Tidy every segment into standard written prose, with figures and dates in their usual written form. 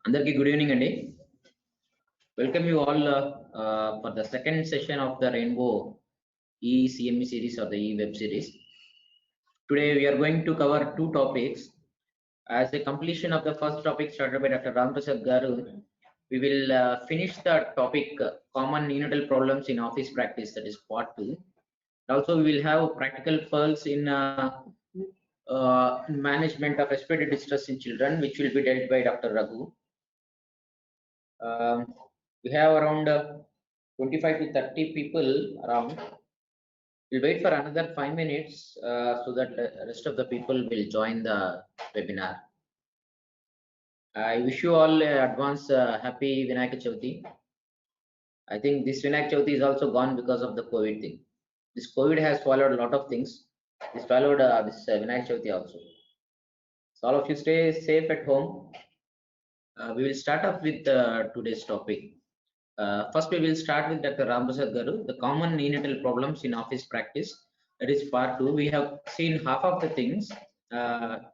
అందరికీ good evening అండి. Welcome you all for the second session of the Rainbow eCME series or the e-web series. Today we are going to cover two topics. As a completion of the first topic started by Dr. Ramprasad Garu, we will finish the topic common neonatal problems in office practice, that is part 2. Also we will have practical pearls in management of respiratory distress in children, which will be dealt by Dr. Raghu. We have around 25 to 30 people around. We'll wait for another 5 minutes so that the rest of the people will join the webinar. I wish you all advance happy Vinayaka Chavthi. I think this Vinayaka Chavthi is also gone because of the COVID thing. This COVID has followed a lot of things. This followed this Vinayaka Chavthi also. So all of you stay safe at home. We will start off with today's topic. First, we will start with Dr. Ramprasad Garu, the common neonatal problems in office practice. That is part 2. We have seen half of the things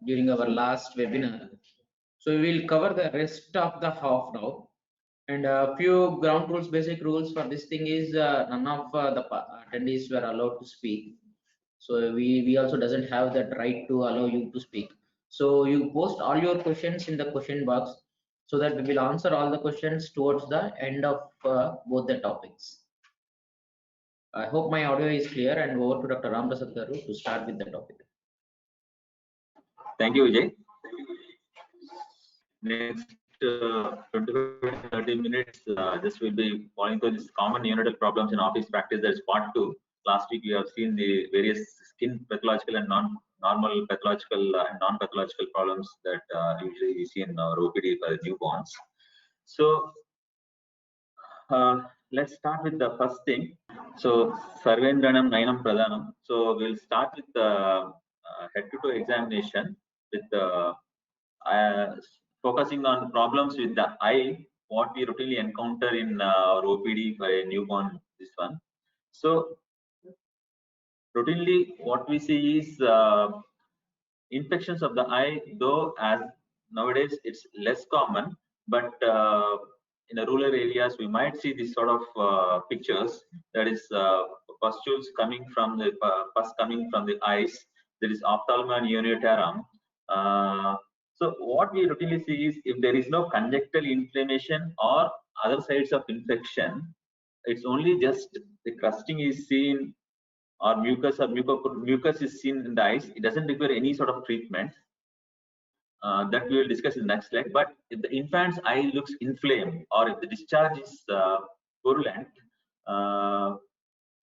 during our last webinar. So we will cover the rest of the half now. And a few ground rules, basic rules for this thing is none of the attendees were allowed to speak. So we also doesn't have that right to allow you to speak. So you post all your questions in the question box, so that we will answer all the questions towards the end of both the topics. I hope my audio is clear, and over to Dr. Ramprasad Garu to start with the topic. Thank you, Vijay. Next 25-30 minutes, this will be following through this common neonatal problems in office practice. That is part 2. Last week we have seen the various skin pathological and non-normal pathological and non-pathological problems that usually we see in OPD for newborns. So let's start with the first thing. So Sarvendranam Nainam Pradhanam. So we'll start with the head-to-toe examination with focusing on problems with the eye, what we routinely encounter in our OPD for a newborn. This one. So routinely what we see is infections of the eye, though as nowadays it's less common, but in the rural areas we might see this sort of pictures, that is pustules coming from the pus coming from the eyes. There is ophthalma neonatorum. So what we routinely see is if there is no conjunctival inflammation or other sides of infection, it's only just the crusting is seen or mucus is seen in the eyes. It doesn't require any sort of treatment. That we will discuss in the next slide. But if the infant's eye looks inflamed or if the discharge is purulent,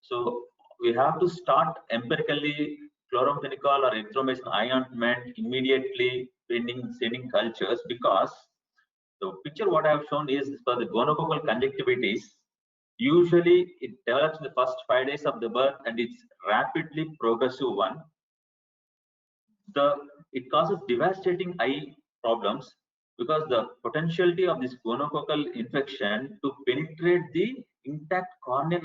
so we have to start empirically chloramphenicol or erythromycin eye ointment immediately pending staining cultures, because the picture what I have shown is for the gonococcal conjunctivitis. Usually it develops in the first 5 days of the birth and it's rapidly progressive one. It causes devastating eye problems because the potentiality of this gonococcal infection to penetrate the intact corneal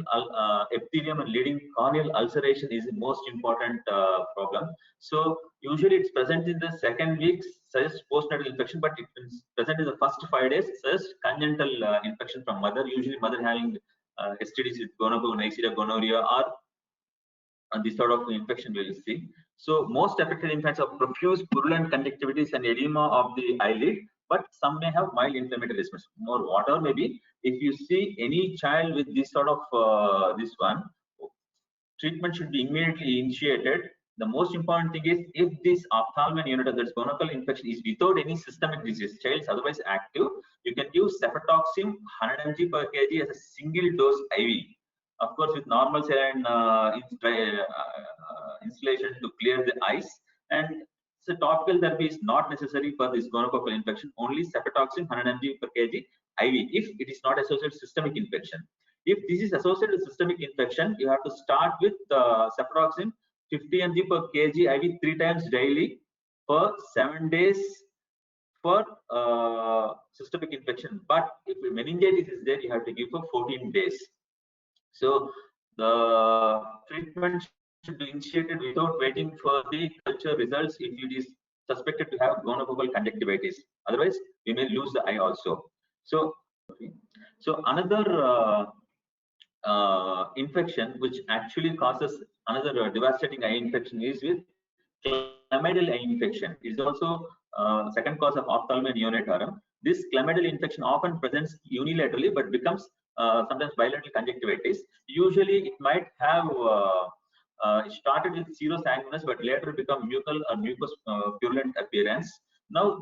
epithelium and leading corneal ulceration is the most important problem. So usually it's present in the second week, suggests postnatal infection, but it is present in the first 5 days, suggests congenital infection from mother, usually mother having STDs with gonococcal, Neisseria gonorrhea, or this sort of infection we will see. So most affected infants have profuse purulent conjunctivitis and edema of the eyelid, but some may have mild inflammatory response. More whatever maybe, if you see any child with this sort of this one, treatment should be immediately initiated. The most important thing is if this ophthalmic neonatal, that's gonococcal infection, is without any systemic disease, child is otherwise active, you can use cefatoxim 100 mg per kg as a single dose IV. Of course, with normal saline installation to clear the eyes, and so topical therapy is not necessary for this gonococcal infection. Only cefatoxim 100 mg per kg IV if it is not associated with systemic infection. If this is associated with systemic infection, you have to start with cefatoxim 50 mg per kg IV 3 times daily for 7 days for systemic infection. But if meningitis is there, you have to give for 14 days. So the treatment should be initiated without waiting for the culture results if it is suspected to have gonococcal conjunctivitis. Otherwise, we may lose the eye also. So another infection which actually causes another devastating eye infection is with chlamydial eye infection. It is also second cause of ophthalmia neonatorum. This chlamydial infection often presents unilaterally but becomes sometimes bilateral conjunctivitis. Usually it might have started with serosanguinous but later become mucal or mucous purulent appearance. Now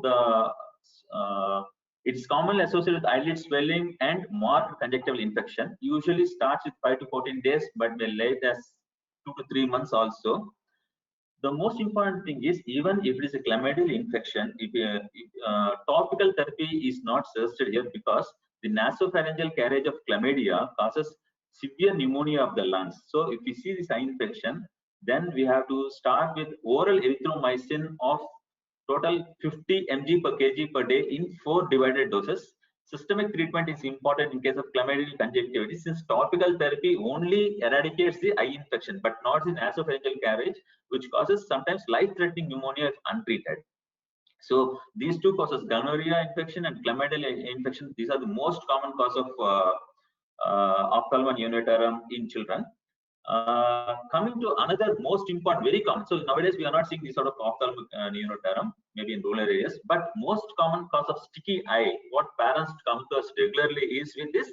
it's commonly associated with eyelid swelling and marked conjunctival infection. Usually starts with 5 to 14 days but may late as 2 to 3 months also. The most important thing is, even if it is a chlamydial infection, if topical therapy is not suggested here, because the nasopharyngeal carriage of chlamydia causes severe pneumonia of the lungs. So if we see this eye infection, then we have to start with oral erythromycin of total 50 mg per kg per day in 4 divided doses. Systemic treatment is important in case of chlamydial conjunctivitis, since topical therapy only eradicates the eye infection but not the nasopharyngeal carriage, which causes sometimes life-threatening pneumonia if untreated. So these two causes, gonorrhea infection and chlamydial infection, these are the most common cause of ophthalmia neonatorum in children. Coming to another most important, very common. So nowadays we are not seeing this sort of ophthalmic neonatorum, maybe in rural areas, but most common cause of sticky eye, what parents come to us regularly is with this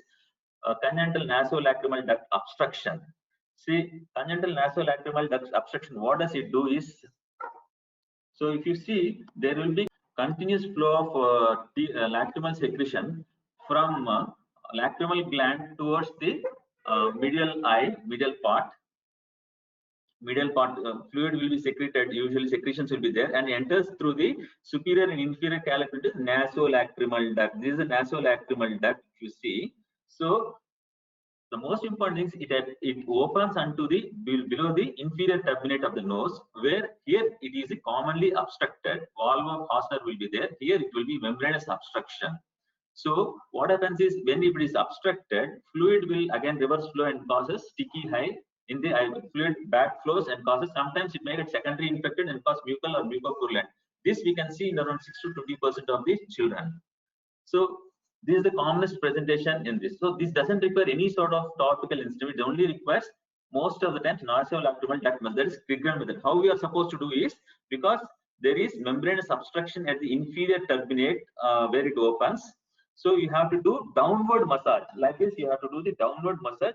congenital nasolacrimal duct obstruction. See, congenital nasolacrimal duct obstruction, what does it do is, so if you see, there will be continuous flow of lacrimal secretion from lacrimal gland towards the medial eye, medial part fluid will be secreted, usually secretions will be there, and enters through the superior and inferior caliper to nasolacrimal duct. This is a nasolacrimal duct, if you see. So the most important thing is it opens onto the below the inferior turbinate of the nose, where here it is commonly obstructed. Valve of Hosner will be there. Here it will be membranous obstruction. So what happens is, when it is obstructed, fluid will again reverse flow and causes sticky eye in the eye. Fluid back flows and causes, sometimes it may get secondary infected and cause mucal or mucopurulent. This we can see in around 6 to 20% of the children. So this is the commonest presentation in this. So this doesn't require any sort of topical instrument. It only requires most of the times nasolacrimal duct method. That is Krigren method. How we are supposed to do is, because there is membranous obstruction at the inferior turbinate where it opens. So you have to do downward massage. Like this, you have to do the downward massage,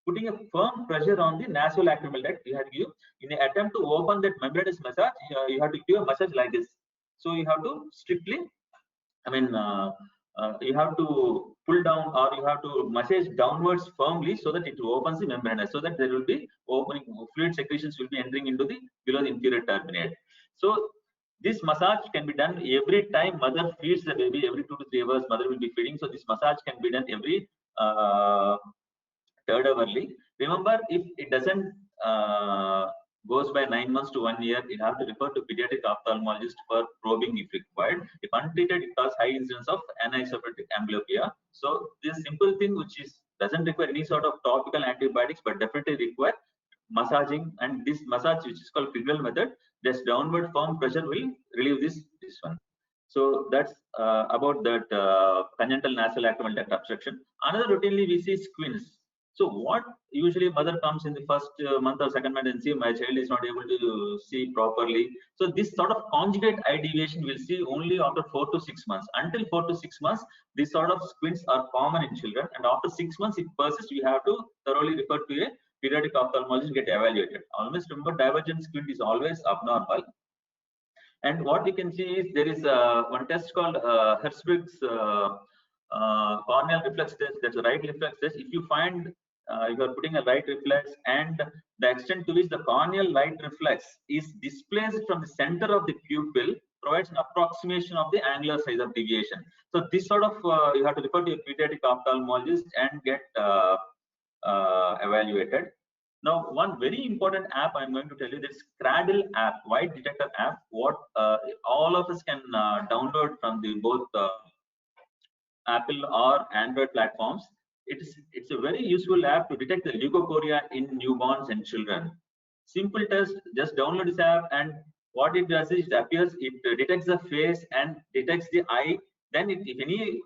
putting a firm pressure on the nasolacrimal duct. You have to give, in an attempt to open that membranous massage, you have to give a massage like this. So you have to strictly, you have to pull down, or you have to massage downwards firmly so that it opens the membrane, so that there will be opening, fluid secretions will be entering into the below the inferior turbinate. So this massage can be done every time mother feeds the baby. Every 2 to 3 hours mother will be feeding. So this massage can be done every third hourly. Remember, if it doesn't goes by 9 months to 1 year, you have to refer to pediatric ophthalmologist for probing if required. If untreated, it causes high incidence of anisotropic amblyopia. So this simple thing, which is doesn't require any sort of topical antibiotics, but definitely require massaging, and this massage, which is called Krigren method, this downward firm pressure will relieve this one. So that's about that congenital nasolacrimal duct obstruction. Another routinely we see squints. So what usually mother comes in the first month or second month and see my child is not able to see properly. So this sort of conjugate eye deviation we'll see only after 4 to 6 months. Until 4 to 6 months, these sort of squints are common in children, and after 6 months, if persists, we have to thoroughly refer to a pediatric ophthalmologist, get evaluated. Always remember, divergent squint is always abnormal. And what we can see is there is one test called Herzberg's corneal reflex test. That's a right reflex test. If you find you are putting a right reflex, and the extent to which the corneal right reflex is displaced from the center of the pupil provides an approximation of the angular size of deviation. So this sort of you have to refer to a pediatric ophthalmologist and get evaluated. Now, one very important app I'm going to tell you, this Cradle app, white detector app, what all of us can download from the both Apple or Android platforms. It's a very useful app to detect the leukocoria in newborns and children. Simple test, just download this app, and what it does is it detects the face and detects the eye then if any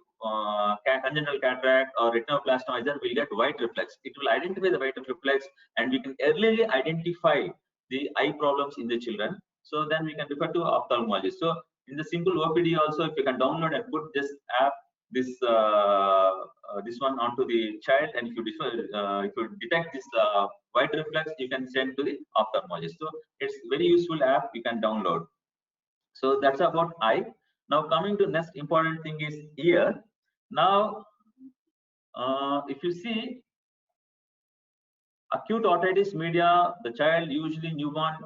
congenital cataract or retinoplasty is there, we'll get white reflex. It will identify the white reflex, and we can early identify the eye problems in the children. So then we can refer to ophthalmologist. So in the simple OPD also, if you can download and put this app, this one onto the child, and if you detect this white reflex, you can send to the ophthalmologist. So it's very useful app you can download. So that's about eye. Now coming to next important thing is ear. Now if you see acute otitis media, the child, usually newborn,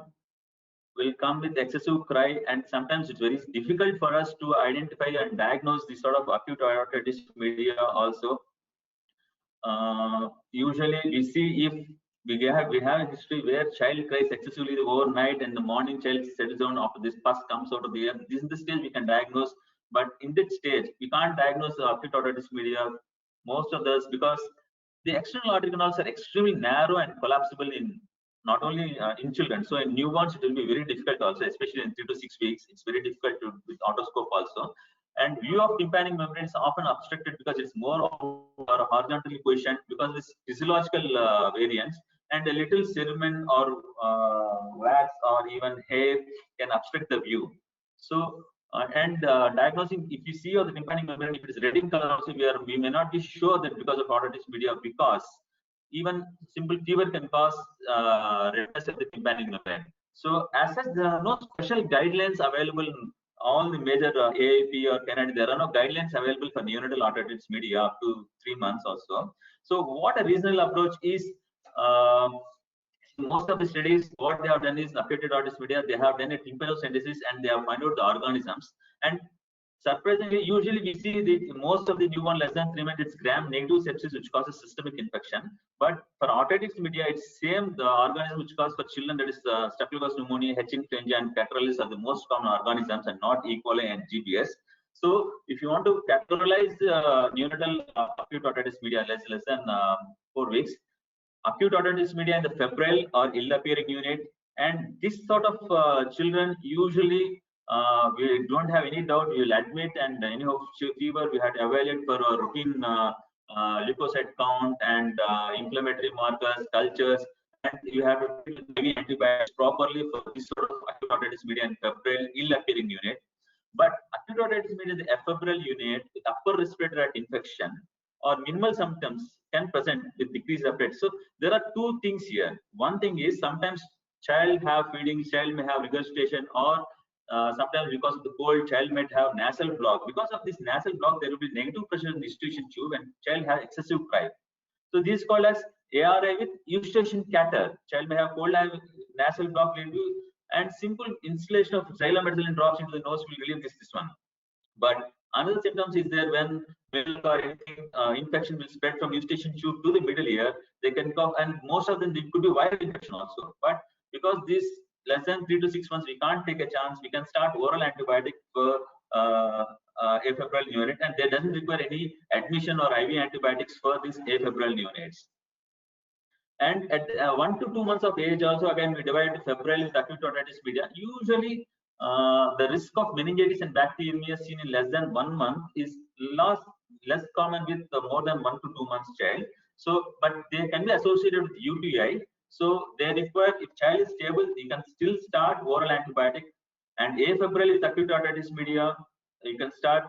will come with excessive cry, and sometimes it's very difficult for us to identify and diagnose this sort of acute otitis media also. Usually we see if we have a history where child cries excessively overnight, and the morning child settles down after this pus comes out of the ear. This is the stage we can diagnose, but in that stage we can't diagnose the acute otitis media most of those, because the external aortic canals are extremely narrow and collapsible in not only in children. So in newborns it will be very difficult also, especially in 3 to 6 weeks. It's very difficult to with otoscope also. And view of tympanic membrane is often obstructed because it's more or horizontally positioned because of this physiological variance, and a little cerumen or wax or even hair can obstruct the view. So diagnosing, if you see the tympanic membrane, if it is red in color also, we may not be sure that because of otitis media, because even simple fever can cause redness of the tympanic membrane. So as such, there are no special guidelines available in all the major AAP or Canada. There are no guidelines available for neonatal otitis media up to 3 months or so. So what a reasonable approach is, most of the studies, what they have done is acute otitis media, they have done a tympanocentesis and they have found out the organisms. And surprisingly, usually we see most of the newborn less than 3 months, it's gram-negative sepsis which causes systemic infection. But for otitis media, it's same, the organism which cause for children, that is Staphylococcus pneumoniae, H. influenza, and Catarrhalis are the most common organisms, and not E. coli and GBS. So if you want to categorize neonatal acute otitis media less than 4 weeks, acute otitis media in the febrile or ill-appearing unit, and this sort of children usually we don't have any doubt, we will admit, and anyhow fever we had to evaluate for a routine leukocyte count and inflammatory markers, cultures, and you have to give antibiotics properly for this sort of acute otitis media and febrile ill-appearing unit. But acute otitis media in the febrile unit with upper respiratory tract infection or minimal symptoms can present with decreased appetite. So there are two things here. One thing is sometimes child have feeding, child may have regurgitation, or sometimes because of the cold, child might have nasal block. Because of this nasal block, there will be negative pressure in the eustachian tube, and child has excessive cry. So this is called as ARI with eustachian catarrh. Child may have cold, nasal block, and simple instillation of xylomethylene drops into the nose will relieve this one. But another symptoms is there when milk or anything infection will spread from eustachian tube to the middle ear. They can cough, and most of them it could be viral infection also. But because this less than 3 to 6 months, we can't take a chance. We can start oral antibiotic for afebrile neonate, and there doesn't require any admission or IV antibiotics for these afebrile neonates. And at 1 to 2 months of age also, again we divide febrile with acute otitis media. Usually the risk of meningitis and bacteremia seen in less than 1 month is less common with more than 1 to 2 months child. So, but they can be associated with UTI. So they require, if child is stable, you can still start oral antibiotic. And afebrile with acute otitis media, you can start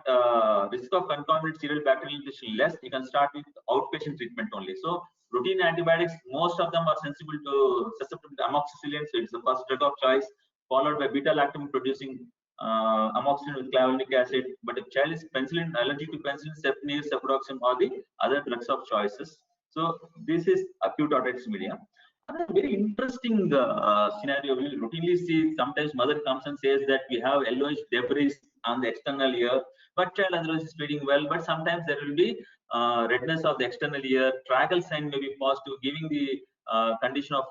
risk of concomitant serial bacterial infection less. You can start with outpatient treatment only. So routine antibiotics, most of them are susceptible to amoxicillin, so it's the first drug of choice, followed by beta-lactam producing amoxicillin with clavulanic acid. But if child is penicillin allergic to penicillin, cefnir, cefuroxime, or the other drugs of choices. So this is acute otitis media. Another very interesting scenario we routinely see. Sometimes mother comes and says that we have yellowish debris on the external ear, but child otherwise is feeding well. But sometimes there will be redness of the external ear. Tragal sign may be positive, giving the condition of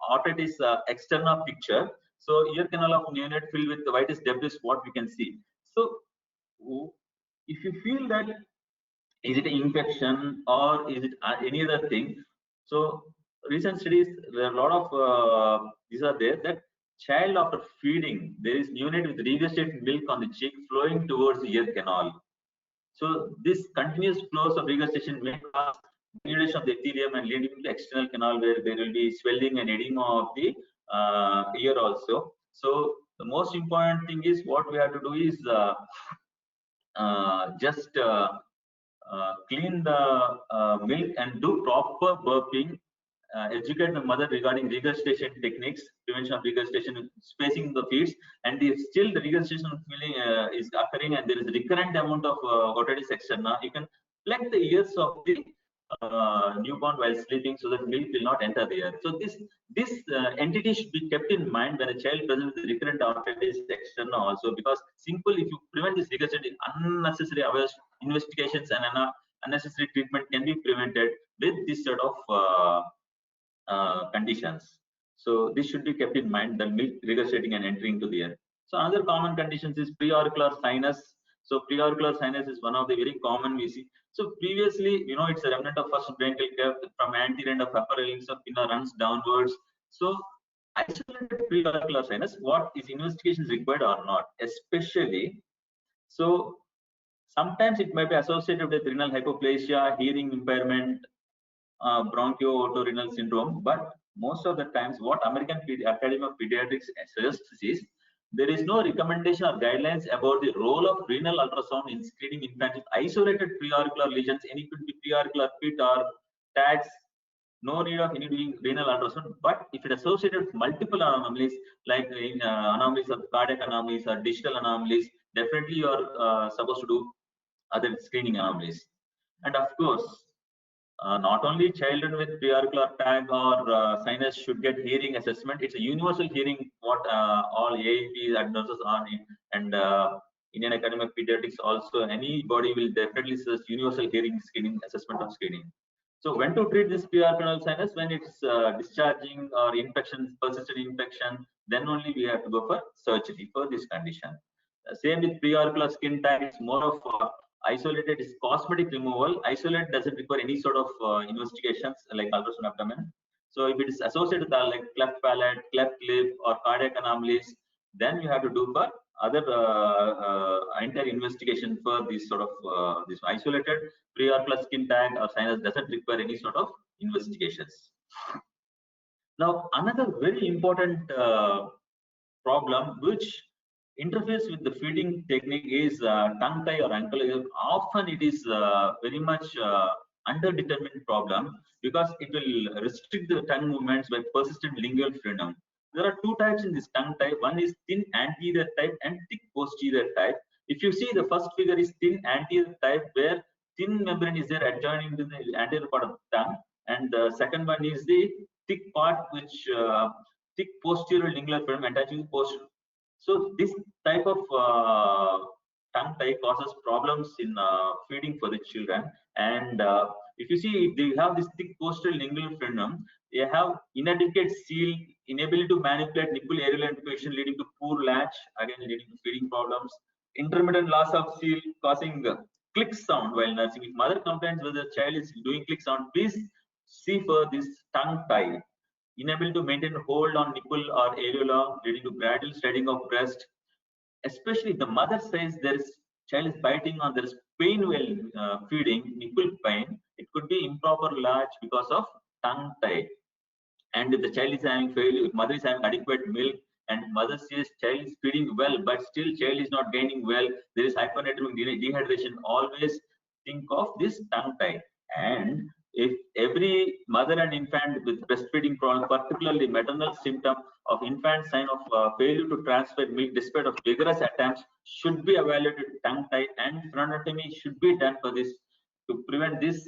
otitis externa picture. So ear canal of neonate filled with the whitish debris, what we can see. So if you feel that is it an infection or is it any other thing? So recent studies, there are a lot of these are there that child after feeding, there is neonate with regurgitated milk on the cheek flowing towards the ear canal. So this continuous flows of regurgitation may cause denudation of the epithelium and leading to external canal where there will be swelling and edema of the ear also. So the most important thing is what we have to do is just clean the milk and do proper burping. Educate the mother regarding regurgitation techniques, prevention of regurgitation, spacing the feeds, and if still the regurgitation feeling is occurring and there is recurrent amount of otitis externa, you can plug the ears of the newborn while sleeping so that milk will not enter the ear. So this entity should be kept in mind when a child presents with recurrent otitis externa also, because simple, if you prevent this regurgitation, unnecessary investigations and unnecessary treatment can be prevented with this sort of conditions. So this should be kept in mind, the milk regurgitating and entering to the ear. So another common conditions is preauricular sinus. So preauricular sinus is one of the very common we see. So previously, it's a remnant of first branchial cleft from anterior end of upper railings of pinna runs downwards. So isolated preauricular sinus, what is investigation is required or not, especially. So sometimes it may be associated with renal hypoplasia, hearing impairment, bronchio-otorhinal syndrome, but most of the times what American Academy of Pediatrics suggests is there is no recommendation or guidelines about the role of renal ultrasound in screening infants with isolated preauricular lesions, any could be preauricular pit or tags. No need of any doing renal ultrasound, but if it associated with multiple anomalies like anomalies of cardiac anomalies or digital anomalies, definitely you are supposed to do other screening anomalies. And of course, not only children with preauricular tag or sinus should get hearing assessment. It's a universal hearing what all AAPs and nurses are in, and Indian Academy of Pediatrics also, anybody will definitely suggest universal hearing screening assessment of screening. So when to treat this preauricular sinus? When it's discharging or infection, persistent infection, then only we have to go for surgery for this condition. Same with preauricular skin tag, it's more of isolated is cosmetic removal. Isolate doesn't require any sort of investigations like ultrasound abdomen. So if it is associated with like cleft palate, cleft lip, or cardiac anomalies, then you have to do for other entire investigation for this sort of this isolated preauricular skin tag or sinus doesn't require any sort of investigations. Now another very important problem which interface with the feeding technique is tongue tie or ankle. Often it is very much underdetermined problem because it will restrict the tongue movements by persistent lingual freedom. There are two types in this tongue tie. One is thin anterior type and thick posterior type. If you see the first figure is thin anterior type where thin membrane is there adjoining to the anterior part of the tongue, and the second one is the thick part which thick posterior lingual freedom attaching posterior. So this type of tongue tie causes problems in feeding for the children. And if you see, they have this thick posterior lingual frenum, they have inadequate seal, inability to manipulate nipple areolar interpretation, leading to poor latch, again leading to feeding problems. Intermittent loss of seal causing click sound while nursing. If mother complains whether the child is doing click sound, please see for this tongue tie. Inability to maintain hold on nipple or areola, leading to gradual shedding of breast. Especially if the mother says there is child is biting or there is pain while feeding, nipple pain, it could be improper latch because of tongue tie. And if the child is having failure, if mother is having adequate milk and mother says child is feeding well, but still child is not gaining well, there is hypernatremic dehydration, always think of this tongue tie. And if every mother and infant with breastfeeding problem, particularly maternal symptom of infant sign of failure to transfer milk despite of vigorous attempts, should be evaluated tongue tie, and frenectomy should be done for this to prevent this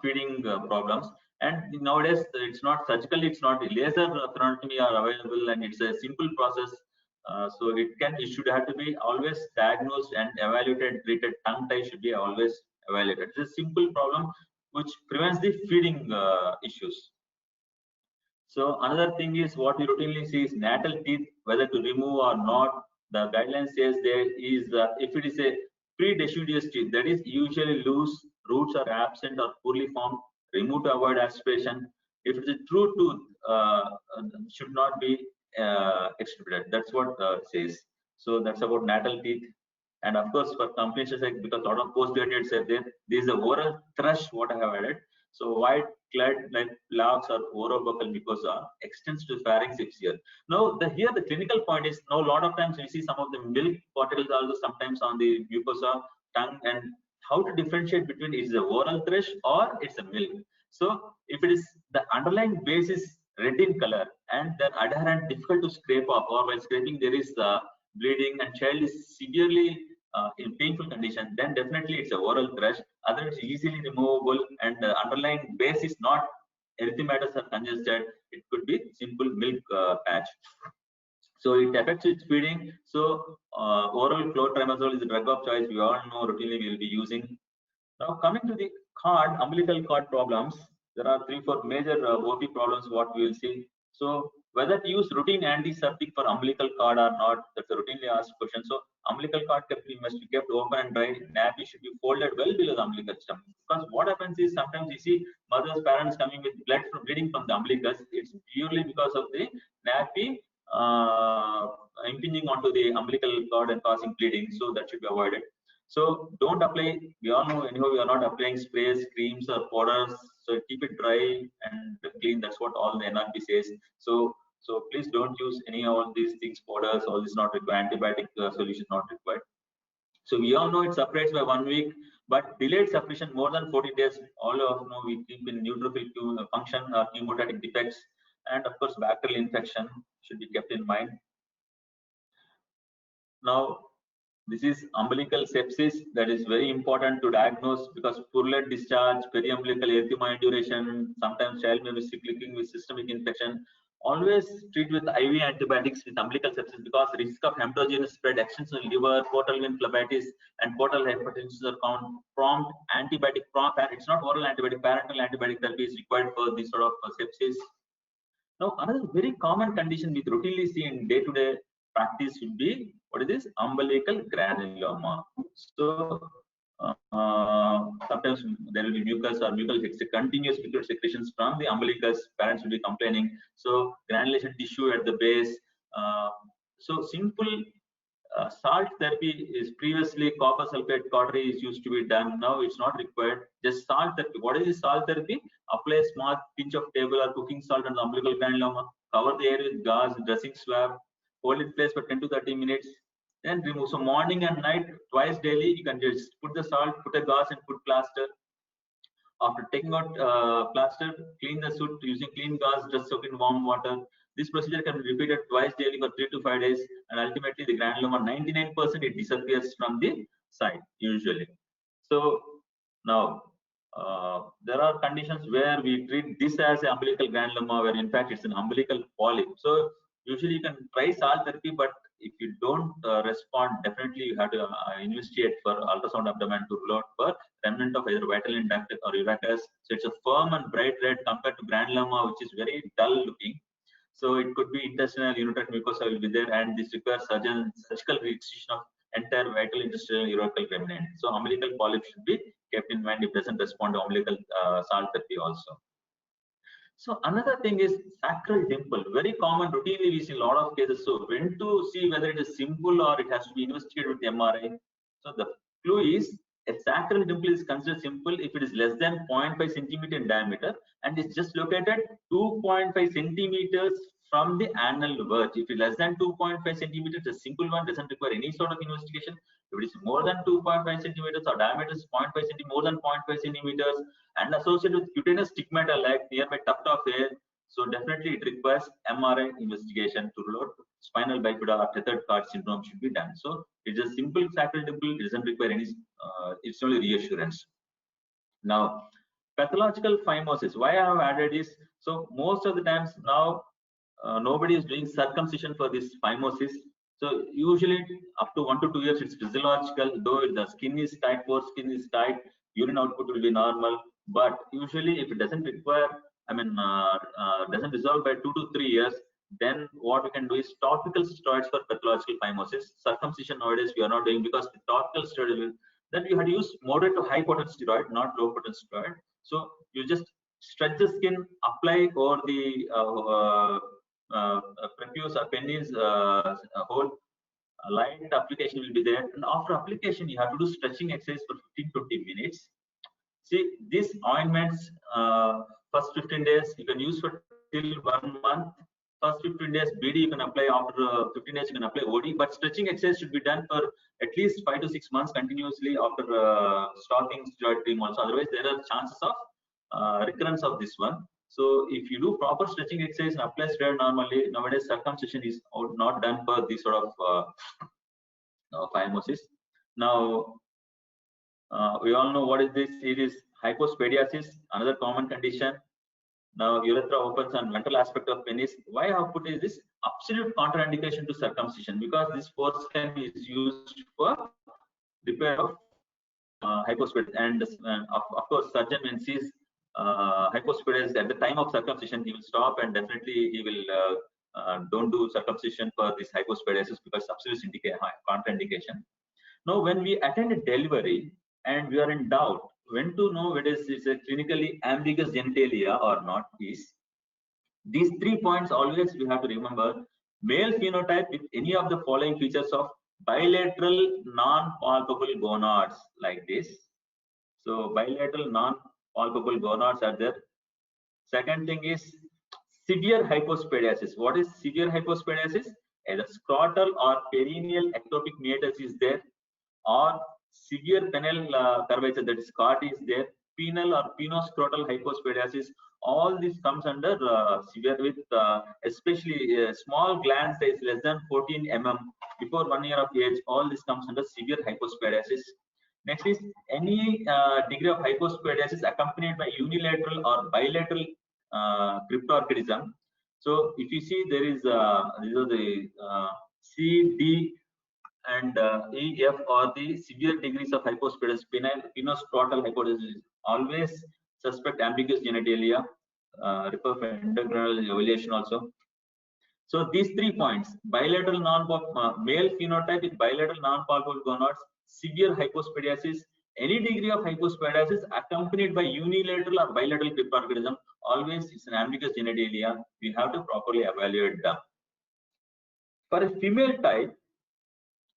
feeding problems. And nowadays it's not surgical, it's not laser frenectomy are available, and it's a simple process. So it should have to be always diagnosed and evaluated, treated. Tongue tie should be always evaluated. It's a simple problem which prevents the feeding issues. So another thing is what we routinely see is natal teeth, whether to remove or not. The guideline says there is if it is a pre-deciduous teeth, that is usually loose, roots are absent or poorly formed, remove to avoid aspiration. If it's a true tooth, should not be extracted. That's what it says. So that's about natal teeth. And of course, for completion sake, because a lot of postgraduates said there is a oral thrush, what I have added. So white clad like plaques or orobuccal mucosa extends to pharynx here. Now, here the clinical point is now a lot of times we see some of the milk particles also sometimes on the mucosa, tongue, and how to differentiate between is a oral thrush or it's a milk. So if it is the underlying base is red in color and the adherent difficult to scrape off, or while scraping there is bleeding and child is severely in painful condition, then definitely it's a oral thrush. Otherwise easily removable, and the underlying base is not erythematous or congested. It could be simple milk patch. So it affects its feeding. So oral clotrimazole is a drug of choice. We all know routinely we will be using. Now coming to the cord, umbilical cord problems, there are 3-4 major OP problems what we will see. So whether to use routine antiseptic for umbilical cord or not, that's a routinely asked question. So umbilical cord must be kept open and dry. Nappy should be folded well below the umbilical stem. Because what happens is sometimes you see mothers, parents coming with bleeding from the umbilicus. It's purely because of the nappy impinging onto the umbilical cord and causing bleeding. So that should be avoided. So don't apply, we all know anyhow we are not applying sprays, creams or powders. So keep it dry and clean. That's what all the NRP says. So please don't use any of these things, powders, all this not required, antibiotic solution not required. So we all know it separates by 1 week, but delayed separation more than 40 days, all of know we keep in neutrophil function or hemostatic defects, and of course bacterial infection should be kept in mind. Now, this is umbilical sepsis that is very important to diagnose because purulent discharge, periumbilical erythema duration, sometimes child may be cyclic with systemic infection. Always treat with IV antibiotics with umbilical sepsis because risk of hematogenous spread, extension of liver, portal vein phlebitis, and portal hypertension are count prompt antibiotic prompt. It's not oral antibiotic, parenteral antibiotic therapy is required for this sort of sepsis. Now, another very common condition we routinely see in day-to-day practice would be what is this umbilical granuloma. So sometimes there will be mucus or continuous mucus secretions from the umbilicus. Parents will be complaining. So granulation tissue at the base. So simple salt therapy is previously copper sulfate cautery is used to be done. Now it's not required. Just salt therapy. What is salt therapy? Apply a small pinch of table or cooking salt on the umbilical granuloma. Cover the area with gauze, dressing swab. Hold it in place for 10 to 30 minutes. Then remove. So morning and night, twice daily, you can just put the salt, put a gauze, and put plaster. After taking out plaster, clean the suit using clean gauze, just soak in warm water. This procedure can be repeated twice daily for 3 to 5 days, and ultimately the granuloma 99% it disappears from the site usually. So now there are conditions where we treat this as an umbilical granuloma, where in fact it's an umbilical polyp. So usually you can try salt therapy, but if you don't respond, definitely you have to investigate for ultrasound abdomen to rule out for remnant of either vitelline duct or urachus. So it's a firm and bright red compared to granuloma, which is very dull looking. So it could be intestinal unitract mucosa will be there, and this requires surgical reexcision of entire vital intestinal urachal remnant. So umbilical polyp should be kept in mind if it doesn't respond to umbilical salt therapy also. So another thing is sacral dimple, very common, routinely we see a lot of cases. So when to see whether it is simple or it has to be investigated with MRI. So the clue is a sacral dimple is considered simple if it is less than 0.5 centimeter in diameter and is just located 2.5 centimeters from the anal verge. If it is less than 2.5 centimeters, a simple one, doesn't require any sort of investigation. If it is more than 2.5 centimeters or diameter is 0.5 centimeters, more than 0.5 centimeters, and associated with cutaneous stigmata like nearby tuft of hair, so definitely it requires MRI investigation to rule out spinal bifida or tethered cord syndrome should be done. So it's a simple sacral dimple, it doesn't require any, it's only reassurance. Now, pathological phimosis, why I have added is, so most of the times now nobody is doing circumcision for this phimosis. So usually up to 1 to 2 years it's physiological, though the skin is tight, pore skin is tight, urine output will be normal. But usually if it doesn't require, doesn't resolve by 2 to 3 years, then what we can do is topical steroids for pathological phimosis. Circumcision nowadays we are not doing because the topical steroid, then you had to use moderate to high potent steroid, not low potent steroid. So you just stretch the skin, apply over the prepuce or penis hole, light application will be there, and after application you have to do stretching exercise for 15-20 minutes. See, these ointments, first 15 days you can use for till 1 month. First 15 days BD you can apply, after 15 days you can apply OD, but stretching exercise should be done for at least 5 to 6 months continuously after stopping steroid cream also. Otherwise there are chances of recurrence of this one. So if you do proper stretching exercise and apply steroid normally, nowadays circumcision is not done for this sort of phimosis. Now we all know what is this. It is hypospadiasis, another common condition. Now urethra opens and ventral aspect of penis. Why I have put is this absolute contraindication to circumcision, because this foreskin is used for repair of hypospadias, and of course surgeon when sees hypospadias at the time of circumcision, he will stop and definitely he will don't do circumcision for this hypospadiasis because absolute contraindication. Now when we attend a delivery and we are in doubt when to know whether it's a clinically ambiguous genitalia or not is these 3 points always we have to remember. Male phenotype with any of the following features of bilateral non-palpable gonads like this. So bilateral non-palpable gonads are there. Second thing is severe hypospadiasis. What is severe hypospadiasis? Either scrotal or perineal ectopic meatus is there, or severe penile curvature, that is SCOT is there, penile or penoscrotal hypospadiasis. All this comes under severe with especially small gland size less than 14 mm before 1 year of age. All this comes under severe hypospadiasis. Next is any degree of hypospadiasis accompanied by unilateral or bilateral cryptorchidism. So if you see there is these are the C, D, and E, F are the severe degrees of hypospadiasis. Penoscrotal hypospadiasis always suspect ambiguous genitalia. Refer for endocrine evaluation also. So these 3 points: bilateral male phenotype with bilateral non-palpable gonads, severe hypospadiasis, any degree of hypospadiasis accompanied by unilateral or bilateral cryptorchidism, always it's an ambiguous genitalia. We have to properly evaluate them. For a female type,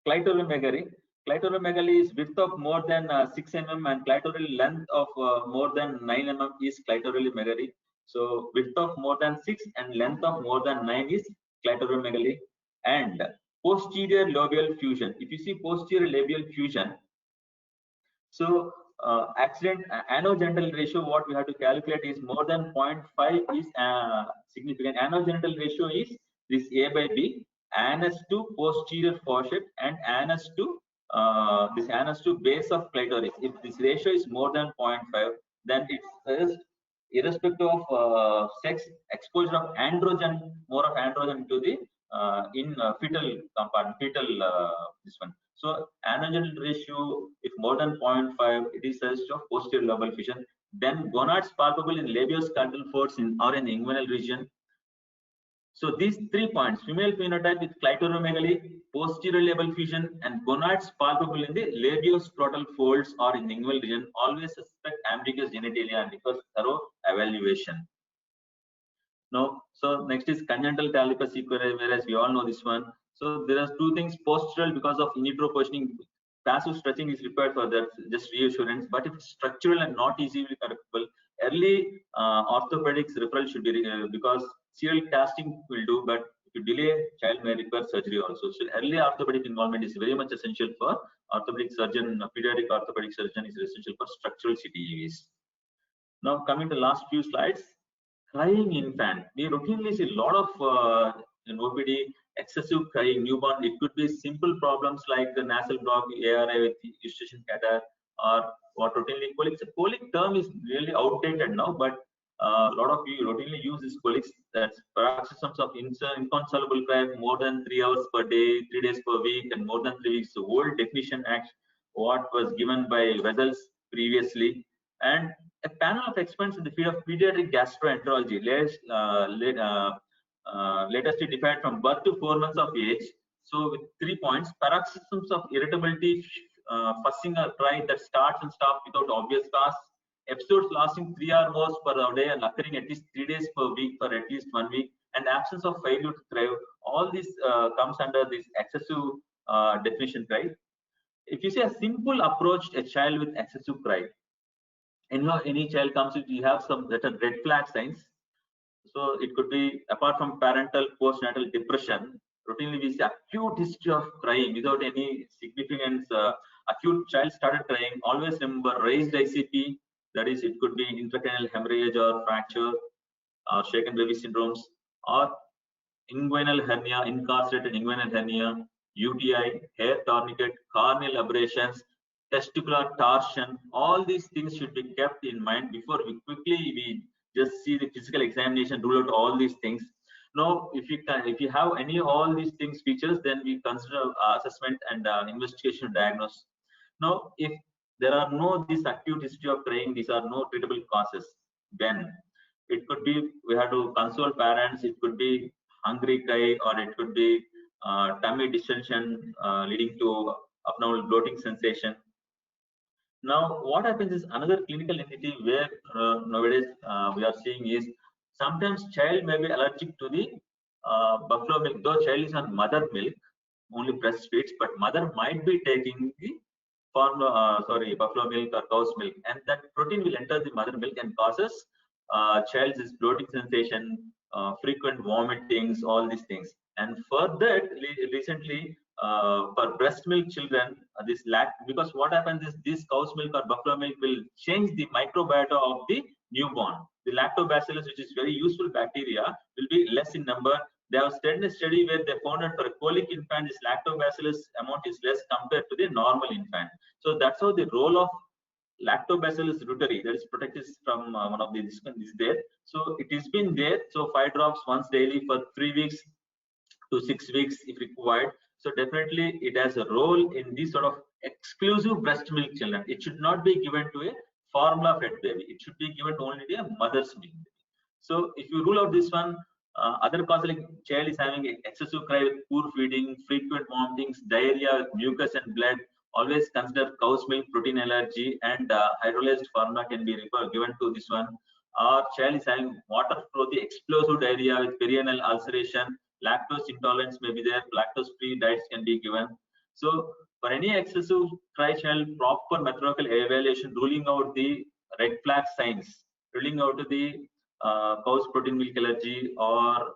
clitoromegaly. Clitoromegaly is width of more than 6 mm and clitoral length of more than 9 mm is clitoromegaly. So width of more than 6 and length of more than 9 is clitoromegaly. And posterior labial fusion. If you see posterior labial fusion, so anogenital ratio, what we have to calculate is more than 0.5 is significant. Anogenital ratio is this A by B, anus to posterior foreshead and anus to this anus to base of clitoris. If this ratio is more than 0.5, then it is irrespective of sex, exposure of androgen, more of androgen to the in fetal compartment, fetal this one. So anogenital ratio, if more than 0.5, it is such of posterior labial fusion. Then gonads palpable in labioskeletal folds or in inguinal region. So these 3 points: female phenotype with clitoromegaly, posterior labial fusion, and gonads palpable in the labioscrotal folds or in the inguinal region, always suspect ambiguous genitalia because thorough evaluation. Now, so next is congenital talipes equina, whereas we all know this one. So there are 2 things: postural because of in utero positioning, passive stretching is required for that, just reassurance. But if it's structural and not easily correctable, early orthopedics referral should be because serial casting will do, but if you delay, child may require surgery also. So early orthopedic involvement is very much essential for orthopedic surgeon. Pediatric orthopedic surgeon is essential for structural CTEVs. Now coming to last few slides. Crying infant. We routinely see a lot of in OPD excessive crying newborn. It could be simple problems like the nasal block, ARI with eustachian catarrh, or what routinely colic. The colic term is really outdated now, but a lot of you routinely use this colics. That's paroxysms of inconsolable cry more than 3 hours per day, 3 days per week, and more than 3 weeks. The old definition act what was given by Wessels previously, and a panel of experts in the field of pediatric gastroenterology, latestly defined from birth to 4 months of age. So with 3 points: paroxysms of irritability, fussing or cry that starts and stops without obvious cause, episodes lasting 3 or more per day and occurring at least 3 days per week for at least 1 week, and absence of failure to thrive. All this comes under this excessive definition cry. If you say a simple approach, a child with excessive cry, any child comes with, you have some certain red flag signs. So it could be, apart from parental postnatal depression, routinely we see acute history of crying without any significance. Acute child started crying. Always remember raised ICP. That is, it could be intracranial hemorrhage or fracture, or shaken baby syndromes, or inguinal hernia, incarcerated inguinal hernia, UTI, hair tourniquet, corneal abrasions, testicular torsion. All these things should be kept in mind before we just see the physical examination, rule out all these things. Now, if you have any all these things features, then we consider assessment and investigation diagnosis. Now, if there are no this acute history of crying, these are no treatable causes, then it could be we have to consult parents. It could be hungry cry, or it could be tummy distension leading to abnormal bloating sensation. Now, what happens is another clinical entity where nowadays we are seeing is sometimes child may be allergic to the buffalo milk. Though child is on mother milk, only breastfeeds, but mother might be taking the buffalo milk or cow's milk, and that protein will enter the mother milk and causes child's bloating sensation, frequent vomitings, all these things. And for that, recently for breast milk children, because what happens is this cow's milk or buffalo milk will change the microbiota of the newborn. The lactobacillus, which is very useful bacteria, will be less in number. They have done a study where they found that for a colic infant, this lactobacillus amount is less compared to the normal infant. So that's how the role of Lactobacillus reuteri, that is protected from one of the is there. So it has been there. So 5 drops once daily for 3 weeks to 6 weeks if required. So definitely it has a role in this sort of exclusive breast milk children. It should not be given to a formula fed baby. It should be given only to a mother's milk. So if you rule out this one, other causes like child is having excessive cry with poor feeding, frequent vomitings, diarrhea, mucus and blood. Always consider cow's milk, protein allergy, and hydrolyzed formula can be given to this one. Or child is having water frothy, explosive diarrhea with perianal ulceration, lactose intolerance may be there, lactose-free diets can be given. So for any excessive cry child, proper methodical evaluation, ruling out the red flag signs, ruling out the cow's protein milk allergy or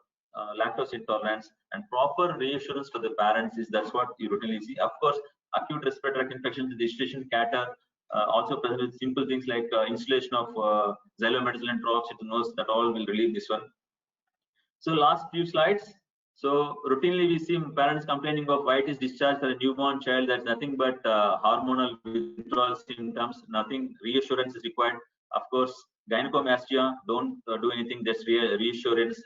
lactose intolerance, and proper reassurance for the parents that's what you routinely see. Of course, acute respiratory tract infections, registration catheter, also present with simple things like installation of xylomethicillin drops into nose, that all will relieve this one. So last few slides. So routinely we see parents complaining of whitish discharge for a newborn child. That's nothing but hormonal withdrawal symptoms. Nothing reassurance is required. Of course, gynecomastia, don't do anything. Just reassurance.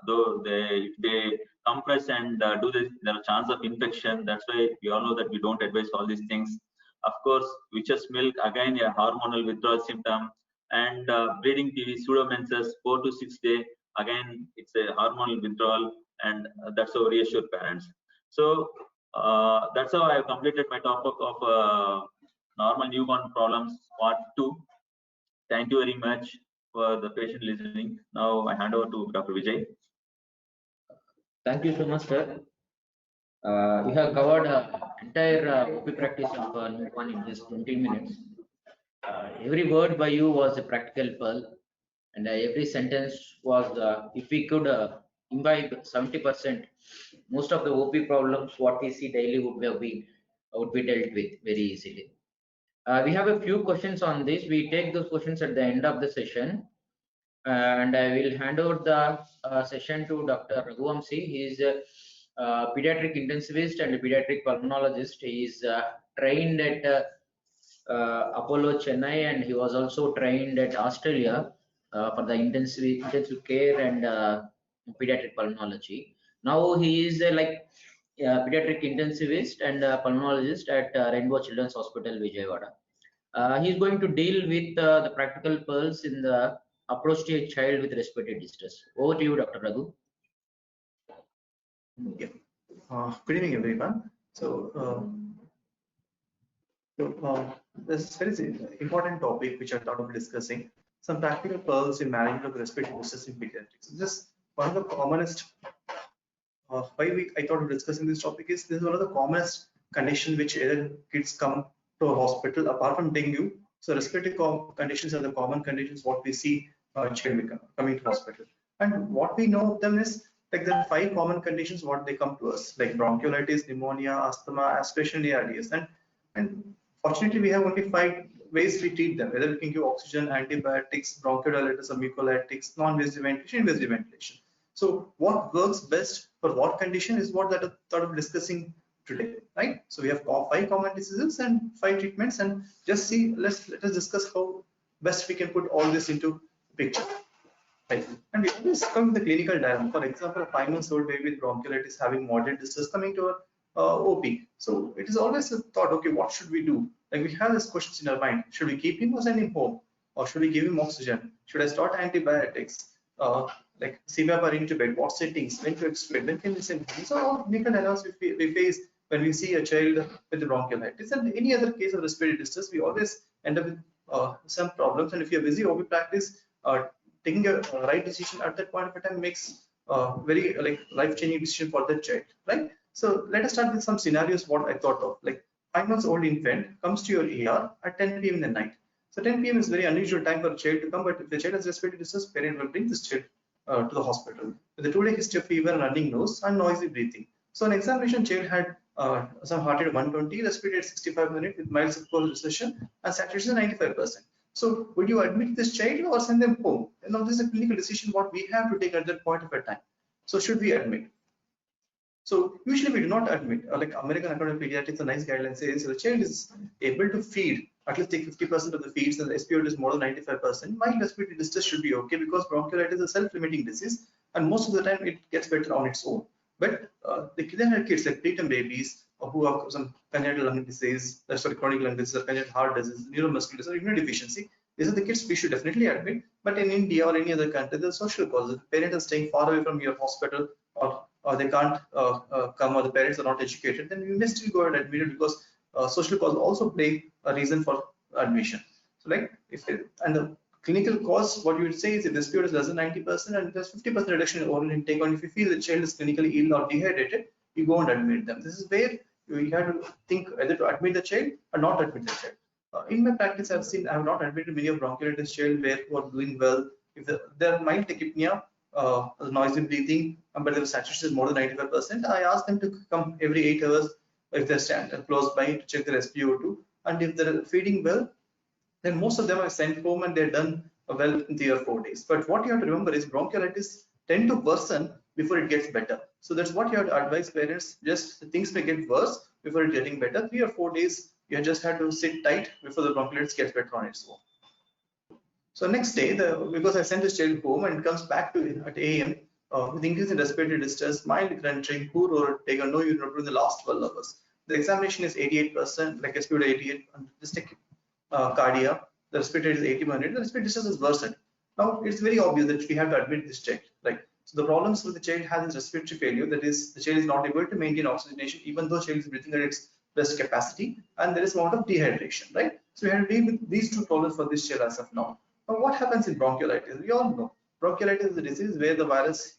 Though if they compress and do this, there are chance of infection. That's why we all know that we don't advise all these things. Of course, witch's milk, again a hormonal withdrawal symptom, and bleeding PV, pseudomenses, 4 to 6 days. Again, it's a hormonal withdrawal, and that's how reassure parents. So that's how I have completed my topic of normal newborn problems part 2. Thank you very much for the patient listening. Now I hand over to Dr. Vijay. Thank you so much, sir. You have covered entire OP practice of newborn in just 20 minutes. Every word by you was a practical pearl, and every sentence was, if we could imbibe 70%, most of the OP problems what we see daily would be dealt with very easily. We have a few questions on this. We take those questions at the end of the session, and I will hand over the session to Dr. Raghuvanshi. He is a pediatric intensivist and a pediatric pulmonologist. He is trained at Apollo Chennai, and he was also trained at Australia for the intensive care and pediatric pulmonology. Now he is pediatric intensivist and pulmonologist at Rainbow Children's Hospital, Vijayawada. He's going to deal with the practical pearls in the approach to a child with respiratory distress. Over to you, Dr. Raghu. Yeah. Good evening, everyone. So this is a very important topic which I thought of discussing. Some practical pearls in management of respiratory distress in pediatrics. Just one of the commonest I thought of discussing this topic is this is one of the commonest conditions which either kids come to a hospital apart from dengue. So respiratory conditions are the common conditions what we see child coming to hospital. And what we know of them is like there are 5 common conditions what they come to us, like bronchiolitis, pneumonia, asthma, aspiration, ARDS. And fortunately we have only 5 ways we treat them, whether we can give oxygen, antibiotics, bronchodilators or mucolytics, non-invasive ventilation, invasive ventilation. So what works best for what condition is what that I thought of discussing today, right? So we have 5 common diseases and 5 treatments, and just see, let us discuss how best we can put all this into picture. Right. And we always come with the clinical diagram. For example, a 5-month-old baby with bronchiolitis having moderate distress coming to our OP. So it is always a thought, okay, what should we do? Like we have these questions in our mind. Should we keep him or send him home? Or should we give him oxygen? Should I start antibiotics? Like CPAP or intubate? What settings? When to extubate? When can we send him? So all clinical diagrams we face when we see a child with bronchiolitis. And any other case of respiratory distress, we always end up with some problems. And if you're busy OP practice, taking a right decision at that point of time makes very like life-changing decision for the child, right? So let us start with some scenarios what I thought of. Like 5-month-old infant comes to your ER at 10 p.m. in the night. So 10 p.m. is very unusual time for a child to come, but if the child has respiratory distress, parent will bring this child to the hospital with a 2-day history of fever, running nose, and noisy breathing. So an examination, child had some heart rate 120, respiratory at 65 minutes with mild subclavian recession, and saturation 95%. So would you admit this child or send them home? Now this is a clinical decision what we have to take at that point of a time. So should we admit? So usually we do not admit. Like American Academy of Pediatrics, a nice guideline says the child is able to feed, at least take 50% of the feeds, and the SpO2 is more than 95%. Mild respiratory distress should be okay because bronchiolitis is a self-limiting disease, and most of the time it gets better on its own. But the kids like preterm babies who have some congenital lung disease, chronic lung disease, congenital heart disease, neuromuscular disease, or immunodeficiency, these are the kids we should definitely admit. But in India or any other country, there's social causes. The parent is staying far away from your hospital, or they can't come, or the parents are not educated, then we may still go and admit it because social cause also play a reason for admission. So like and the clinical cause, what you would say is if the SpO2 is less than 90% and there's 50% reduction in oral intake, and if you feel the child is clinically ill or dehydrated, you go and admit them. This is where you have to think whether to admit the child or not admit the child. In my practice, I have not admitted many of bronchiolitis child who are doing well. If they are mild tachypnea, noisy breathing, but their saturation is more than 95%, I ask them to come every 8 hours if they're standing close by to check their SpO2, and if they're feeding well, then most of them are sent home and they're done well in 3 or 4 days. But what you have to remember is bronchiolitis tend to worsen before it gets better. So that's what you have to advise parents. Just things may get worse before it's getting better. 3 or 4 days, you just have to sit tight before the bronchiolitis gets better on its own. So next day, because I sent this child home and comes back to at AM with increase in respiratory distress, mild grunting, poor oral take, no urine in the last 12 hours. The examination is 88%, like SpO2 88, just take cardia, the respiratory is 80 minutes, the respiratory distress is worsened. Now it's very obvious that we have to admit this child. Like, so the problems with the child has is respiratory failure, that is the child is not able to maintain oxygenation even though child is breathing at its best capacity, and there is amount of dehydration, right? So we have to deal with these 2 problems for this child as of now. Now what happens in bronchiolitis? We all know bronchiolitis is a disease where the virus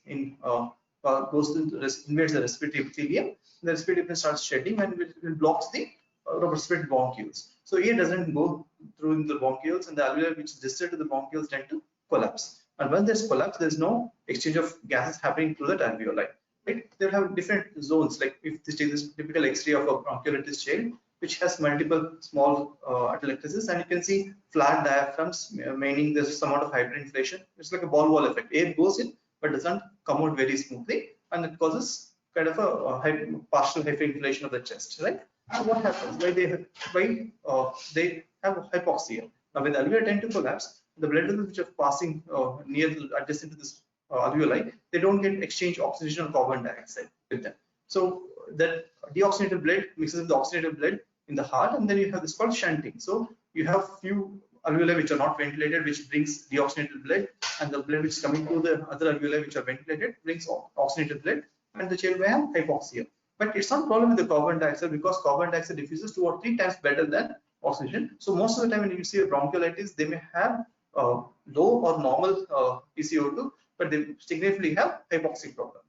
goes to invades the respiratory epithelium. The respiratory epithelium starts shedding and it blocks the respiratory bronchioles. So air doesn't go through in the bronchioles, and the alveoli which is distal to the bronchioles tend to collapse. And when there's collapse, there's no exchange of gases happening through that alveoli. Right? They'll have different zones. Like if this take this typical X-ray of a bronchiolitis child, which has multiple small atelectasis, and you can see flat diaphragms, meaning there's some amount of hyperinflation. It's like a ball wall effect. Air goes in but doesn't come out very smoothly, and it causes kind of a partial hyperinflation of the chest, right? So what happens? Why they have hypoxia. Now when the alveoli tend to collapse, the blood vessels which are passing near adjacent to this alveoli, they don't get exchange oxygen or carbon dioxide with them. So that deoxygenated blood mixes with the oxygenated blood in the heart, and then you have this called shunting. So you have few alveoli which are not ventilated, which brings deoxygenated blood, and the blood which is coming to the other alveoli which are ventilated brings oxygenated blood, and the child may have hypoxia. But it's not a problem with the carbon dioxide because carbon dioxide diffuses 2 or 3 times better than oxygen. So most of the time when you see a bronchiolitis, they may have low or normal PCO2, but they significantly have hypoxic problem.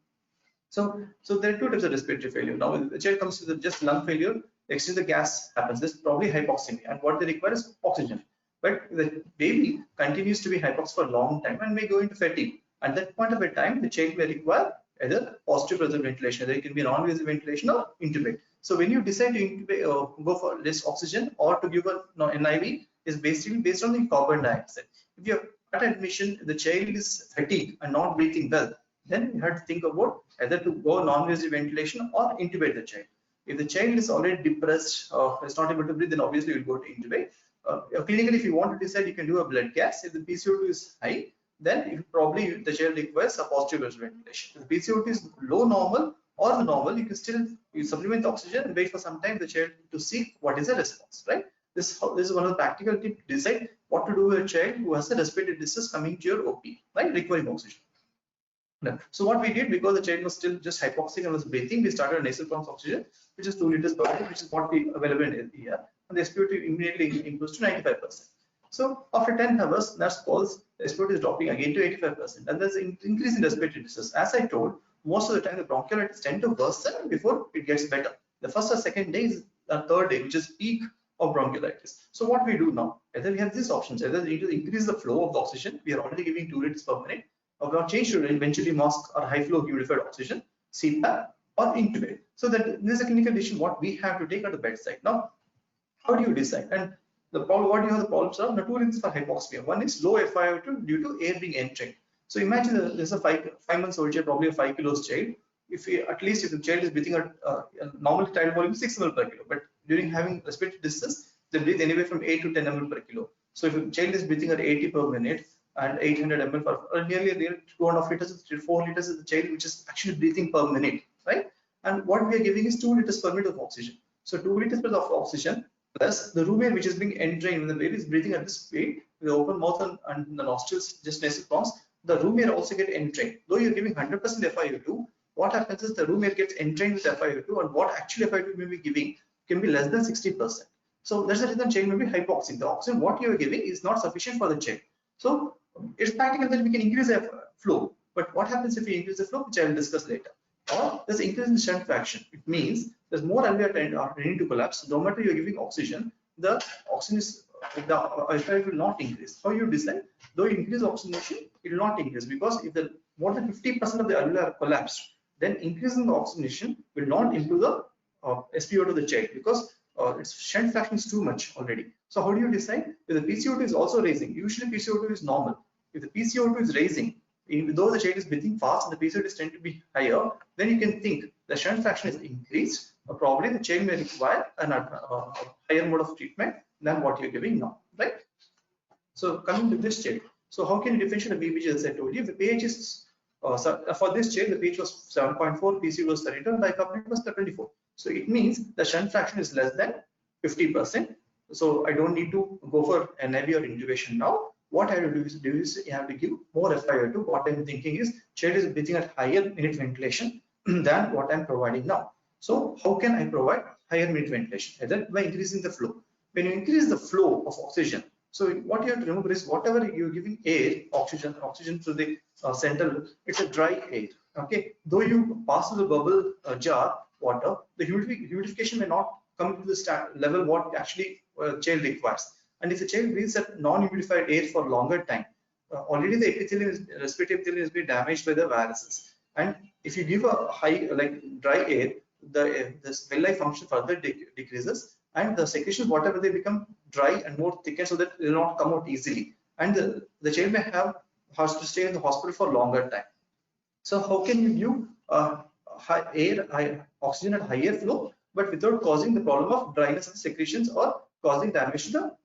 So there are two types of respiratory failure. Now, when the child comes with just lung failure, the exchange of gas happens. This is probably hypoxemia, and what they require is oxygen. But the baby continues to be hypoxic for a long time and may go into fatigue. At that point of a time, the child may require either positive pressure ventilation, there can be non-invasive ventilation or intubate. So when you decide to intubate, go for less oxygen or to give an NIV, is basically based on the carbon dioxide. If you have at admission the child is fatigued and not breathing well, then you have to think about either to go non-invasive ventilation or intubate the child. If the child is already depressed or is not able to breathe, then obviously you will go to intubate. Clinically, if you want to decide, you can do a blood gas. If the PCO2 is high, then probably the child requires a positive pressure ventilation. If the PCO2 is low normal or the normal, you can still supplement the oxygen and wait for some time the child to see what is the response, right? This is one of the practical tips to decide what to do with a child who has a respiratory distress coming to your OP, right? Requiring oxygen. So what we did, because the child was still just hypoxic and was breathing, we started a nasal pump oxygen, which is 2 liters per minute, which is what we available in here, and the SpO2 immediately improves to 95%. So after 10 hours, nurse calls, the SpO2 is dropping again to 85%, and there's an increase in respiratory distress. As I told, most of the time the bronchiolitis tend to worsen before it gets better. The first or second day is the third day, which is peak of bronchiolitis. So what we do now, either we have these options, either we need to increase the flow of the oxygen, we are already giving 2 liters per minute, or we are change to eventually mask or high flow humidified oxygen, CPAP, or intubate. So that this is a clinical decision what we have to take at the bedside. Now, how do you decide? And the problem, what do you have the problems are? The two reasons for hypoxemia. One is low FiO2 due to air being entering. So imagine there's a 5 months old child, probably a 5 kilos child. If you, at least if the child is breathing at a normal tidal volume 6 ml per kilo, but during having respiratory distress, they breathe anywhere from 8 to 10 ml per kilo. So if a child is breathing at 80 per minute and 800 ml per, nearly 2.5 liters to 4 liters is the child which is actually breathing per minute, right? And what we are giving is 2 liters per minute of oxygen. So 2 liters per of oxygen plus the room air which is being entrained when the baby is breathing at this speed with the open mouth and the nostrils, just nasal pumps, the room air also get entrained. Though you're giving 100% FiO2, what happens is the room air gets entrained with FiO2, and what actually FiO2 may be giving can be less than 60%. So that's the reason child may be hypoxic. The oxygen what you are giving is not sufficient for the child. So it's practical that we can increase the flow. But what happens if we increase the flow, which I will discuss later? Or there's increase in shunt fraction. It means there's more alveoli are ready to collapse. No matter you're giving oxygen, the oxygen is the FiO2 will not increase. How you decide? Though you increase oxygenation, it will not increase, because if the more than 50% of the alveoli are collapsed, then increasing the oxygenation will not improve the SpO2 of the child, because its shunt fraction is too much already. So how do you decide? If the PCO2 is also raising, usually PCO2 is normal. If the PCO2 is raising, though the child is breathing fast and the PCO2 is tend to be higher, then you can think the shunt fraction is increased, or probably the child may require a higher mode of treatment than what you're giving now, right? So coming to this child, so how can you differentiate the BBG? As I told you, the pH is for this child, the pH was 7.4, PCO was 32, and bicarbonate was 24. So it means the shunt fraction is less than 50%. So I don't need to go for NIV or intubation now. What I have to do is you have to give more FiO2. What I'm thinking is child is breathing at higher minute ventilation than what I'm providing now. So how can I provide higher minute ventilation? Either by increasing the flow. When you increase the flow of oxygen, so what you have to remember is whatever you're giving air, oxygen to the central, it's a dry air. Okay, though you pass through the bubble jar water, the humidification may not come to the level what actually child requires. And if the child breathes at non-humidified air for longer time, already the epithelium, respiratory epithelium has been damaged by the viruses. And if you give a high, like dry air, the cell life function further decreases, and the secretions, whatever they become dry and more thickened, so that they will not come out easily. And the child may has to stay in the hospital for longer time. So how can you give high oxygen at higher flow, but without causing the problem of dryness of the secretions or causing damage to the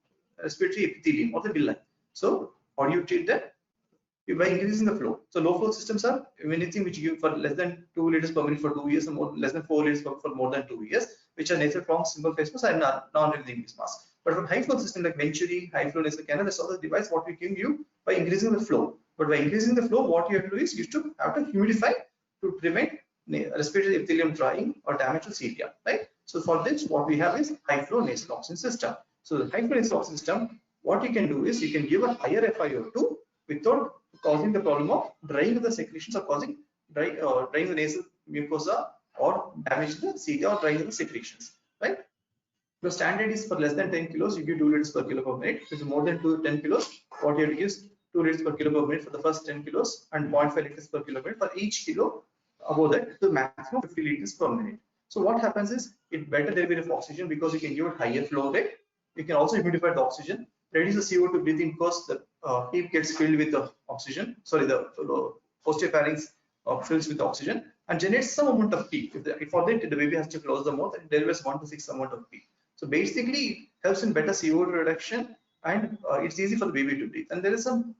respiratory epithelium or the villi? So how do you treat that? By increasing the flow. So low flow systems are anything which you give for less than 2 liters per minute for 2 years, and more, less than 4 liters for more than 2 years, which are nasal pumps, simple face mask, and non-breathing mask. But from high flow system like Venturi, high flow nasal canal, that's all the device what we can give by increasing the flow. But by increasing the flow, what you have to do is you have to humidify to prevent respiratory epithelium drying or damage to sepia, right? So for this, what we have is high flow nasal oxygen system. So the high flow nasal oxygen system, what you can do is you can give a higher FiO2 without causing the problem of drying of the secretions or causing drying the nasal mucosa or damage the cilia or dry the secretions, right? The standard is for less than 10 kilos, you give 2 liters per kilo per minute. If it's more than 10 kilos, what you have to give is 2 liters per kilo per minute for the first 10 kilos and 0.5 liters per kilo per minute for each kilo above that, to maximum 50 liters per minute. So what happens is, it better there be enough oxygen because you can give it higher flow rate. You can also humidify the oxygen, reduce the CO2 breathing because the tube gets filled with the oxygen. Sorry, the posterior pharynx fills with oxygen and generates some amount of pee. If for that the baby has to close the mouth and delivers 1 to 6 amount of pee. So basically, it helps in better CO2 reduction and it's easy for the baby to breathe. And there is some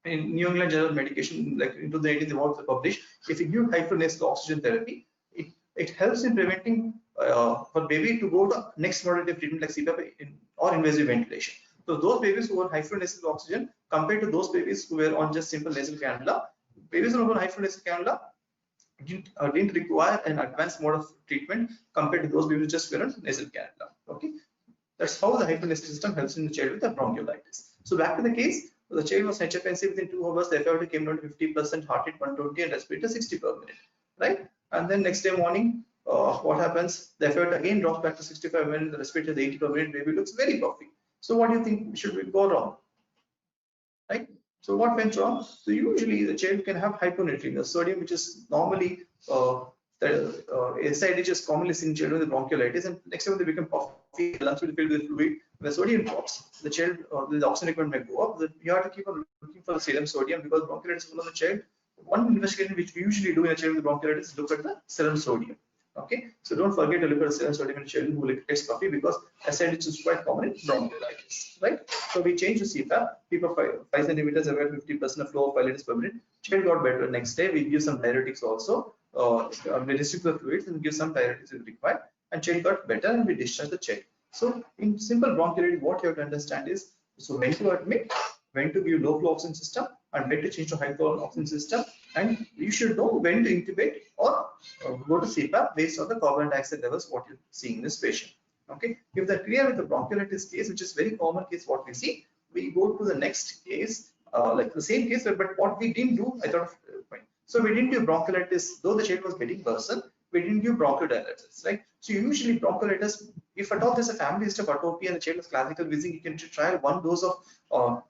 in New England Journal of Medication, like in 2018, they want to publish. If you give high flow nasal oxygen therapy, it helps in preventing for baby to go to next modality of treatment like CPAP or invasive ventilation. So those babies who are high flow nasal oxygen compared to those babies who were on just simple nasal cannula, babies who are on high flow nasal cannula didn't require an advanced mode of treatment compared to those babies just were on nasal cannula. Okay, that's how the high flow nasal system helps in the child with the bronchiolitis. So back to the case, the child was HFNC within 2 hours, the FiO2 came down to 50%, heart rate 120 and respirator 60 per minute, right? And then next day morning, what happens? The FiO2 again drops back to 65 minutes, the respirator is 80 per minute, baby looks very puffy. So what do you think should we go wrong? Right? So what went wrong? So usually the child can have hyponatremia, sodium, which is normally SIDH is commonly seen in children with bronchiolitis, and next time they become puffy, lungs will be filled with fluid. When sodium drops, the child the oxygen requirement may go up. You have to keep on looking for the serum sodium because bronchiolitis is one of the child. One investigation which we usually do in a child with bronchiolitis is look at the serum sodium. Okay, so don't forget to look at the serum sodium in a child who gets puffy because SIDH is quite common in bronchiolitis, right? So we change to CPAP. CPAP 5 centimeters, about 50% of flow of 5 liters per minute. Child got better. Next day we give some diuretics also. We restrict the fluids and give some diuretics if required, and child got better and we discharge the child. So in simple bronchiolitis, what you have to understand is, so when to admit, when to give low flow oxygen system, and when to change to high flow oxygen system, and you should know when to intubate or go to CPAP based on the carbon dioxide levels what you see in this patient. Okay, if they're clear with the bronchiolitis case, which is very common case what we see, we go to the next case, like the same case, but what we didn't do, I thought, so we didn't do bronchiolitis, though the child was getting worsen, we didn't do bronchodilators, right? So usually bronchiolitis, if at all there's a family history of atopy and the child is classical wheezing, you can try 1 dose of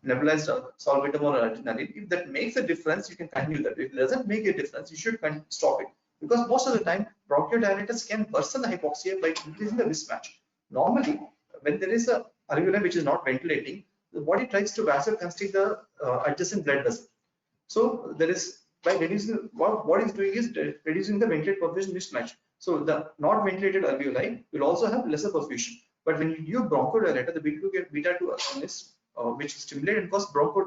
nebulized salbutamol or adrenaline. If that makes a difference, you can continue that. If it doesn't make a difference, you should stop it, because most of the time bronchodilators can worsen the hypoxia by increasing the mismatch. Normally, when there is a alveoli which is not ventilating, the body tries to vasoconstrict the adjacent blood vessel. So there is, by reducing, what it's doing is reducing the ventilate perfusion mismatch. So the not ventilated alveoli will also have lesser perfusion. But when you use bronchodilator, the beta 2 agonist, which stimulate and cause bronchial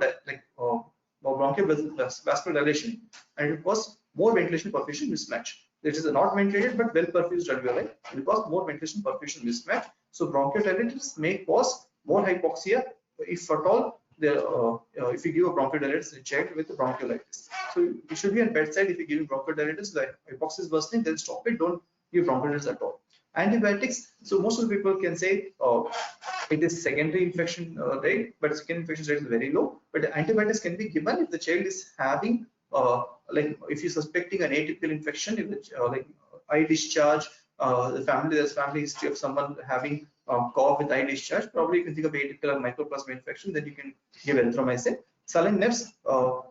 vasodilation, and it cause more ventilation perfusion mismatch. It is a not ventilated but well perfused alveoli, will cause more ventilation perfusion mismatch. So bronchodilators may cause more hypoxia if at all. If you give a bronchodilators in a child with the bronchiolitis. So you should be on bedside if you give bronchodilators, the hypoxia is worsening, then stop it, don't give bronchodilators at all. Antibiotics, so most of the people can say it is secondary infection rate, but secondary infection rate is very low. But antibiotics can be given if the child is having, like if you're suspecting an atypical infection, if the, like eye discharge, there's family history of someone having cough with eye discharge, probably you can think of atypical or mycoplasma infection, then you can give erythromycin. Saline nephs,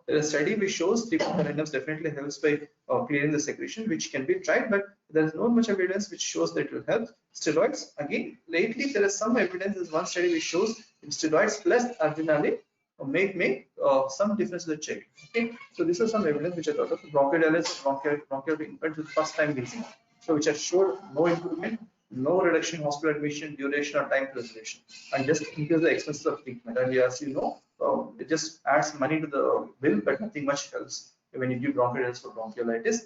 there is a study which shows saline nephs definitely helps by clearing the secretion, which can be tried, but there is not much evidence which shows that it will help. Steroids, again, lately there is some evidence. There's one study which shows steroids plus adrenaline make some difference in the child. Okay, so this is some evidence which I thought of bronchiolitis, bronchial infants with first time wheezing. So which has showed no improvement, no reduction in hospital admission, duration or time to resolution, and just increase the expenses of treatment. And as you know, it just adds money to the bill, but nothing much helps when you give bronchiolitis for bronchiolitis.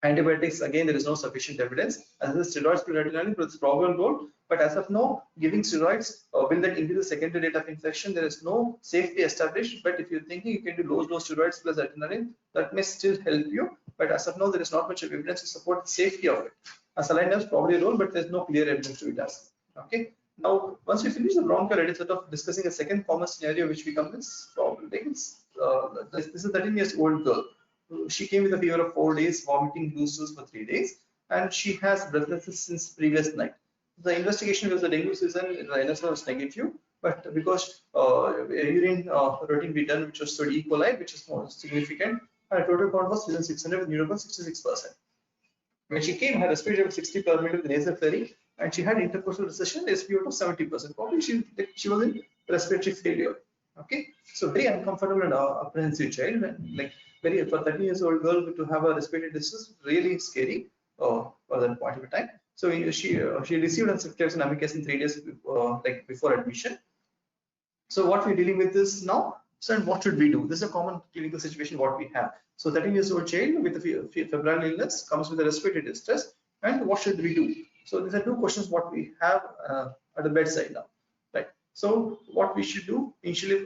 Antibiotics, again, there is no sufficient evidence. As the steroids plus adrenaline plays a probable role, but as of now, giving steroids will that increase the secondary rate of infection. There is no safety established, but if you're thinking you can do low dose steroids plus adrenaline, that may still help you. But as of now, there is not much evidence to support the safety of it. A saline has probably a role, but there's no clear evidence to it as. Okay. Now, once we finish the bronchiolitis, instead of discussing a second common scenario which we come this problem, this is a 13 years old girl. she came with a fever of 4 days, vomiting, loose stools for 3 days, and she has breathlessness since previous night. The investigation was the dengue season, the NSR was negative, but because urine routine we done, which was study E. coli, which is more significant, and total count was 600 with neurobial 66%. When she came, her respiratory was 60 per minute with nasal flurry, and she had intercostal recession, SpO2 of 70%. Probably she was in respiratory failure. Okay, so very uncomfortable and apprehensive child, and like very for 13 years old girl to have a respiratory distress, really scary for that point of time. So she received ceftriaxone amikacin 3 days before admission. So what we're dealing with is now. So and what should we do? This is a common clinical situation what we have. So 13 years old child with a febrile illness comes with a respiratory distress, and what should we do? So these are two questions what we have at the bedside now, right? So what we should do initially,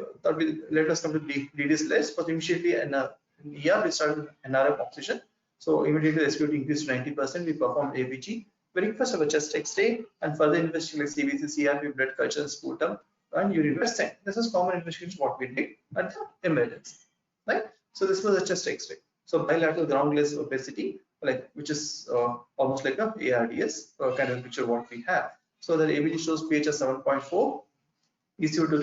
let us come to DDS list, but immediately in ER we started with NRF oxygen. So immediately the SpO2 increased to 90%. We performed ABG. Very first of a chest X-ray and further investigation like CBC, CRP, blood culture, sputum, and urine test. This is common investigation what we did at the emergency, right? So this was a chest X-ray. So bilateral ground glass opacity, like which is almost like a ARDS kind of picture what we have. So the ABG shows pH of 7.4, ECO2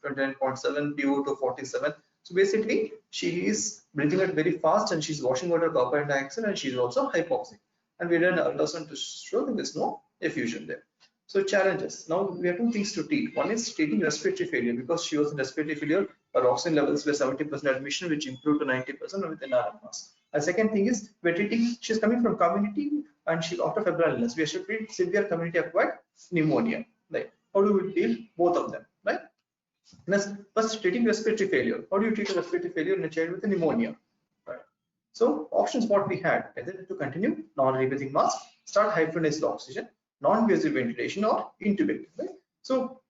29.7, PO2 47. So basically, she is breathing out very fast and she's washing out her carbon dioxide, and she's also hypoxic. And we did an ultrasound to show that there's no effusion there. So challenges. Now we have two things to treat. One is treating respiratory failure, because she was in respiratory failure. Her oxygen levels were 70% admission, which improved to 90% with NRF mass. And second thing is we're treating. She's coming from community and she's after febrile illness. We should treat severe community acquired pneumonia. Right? How do we deal both of them? Right? Next, first treating respiratory failure. How do you treat a respiratory failure in a child with a pneumonia? Right. So options what we had, either to continue non-rebreathing mask, start high-frequency oxygen, non-invasive ventilation, or intubate. Right? So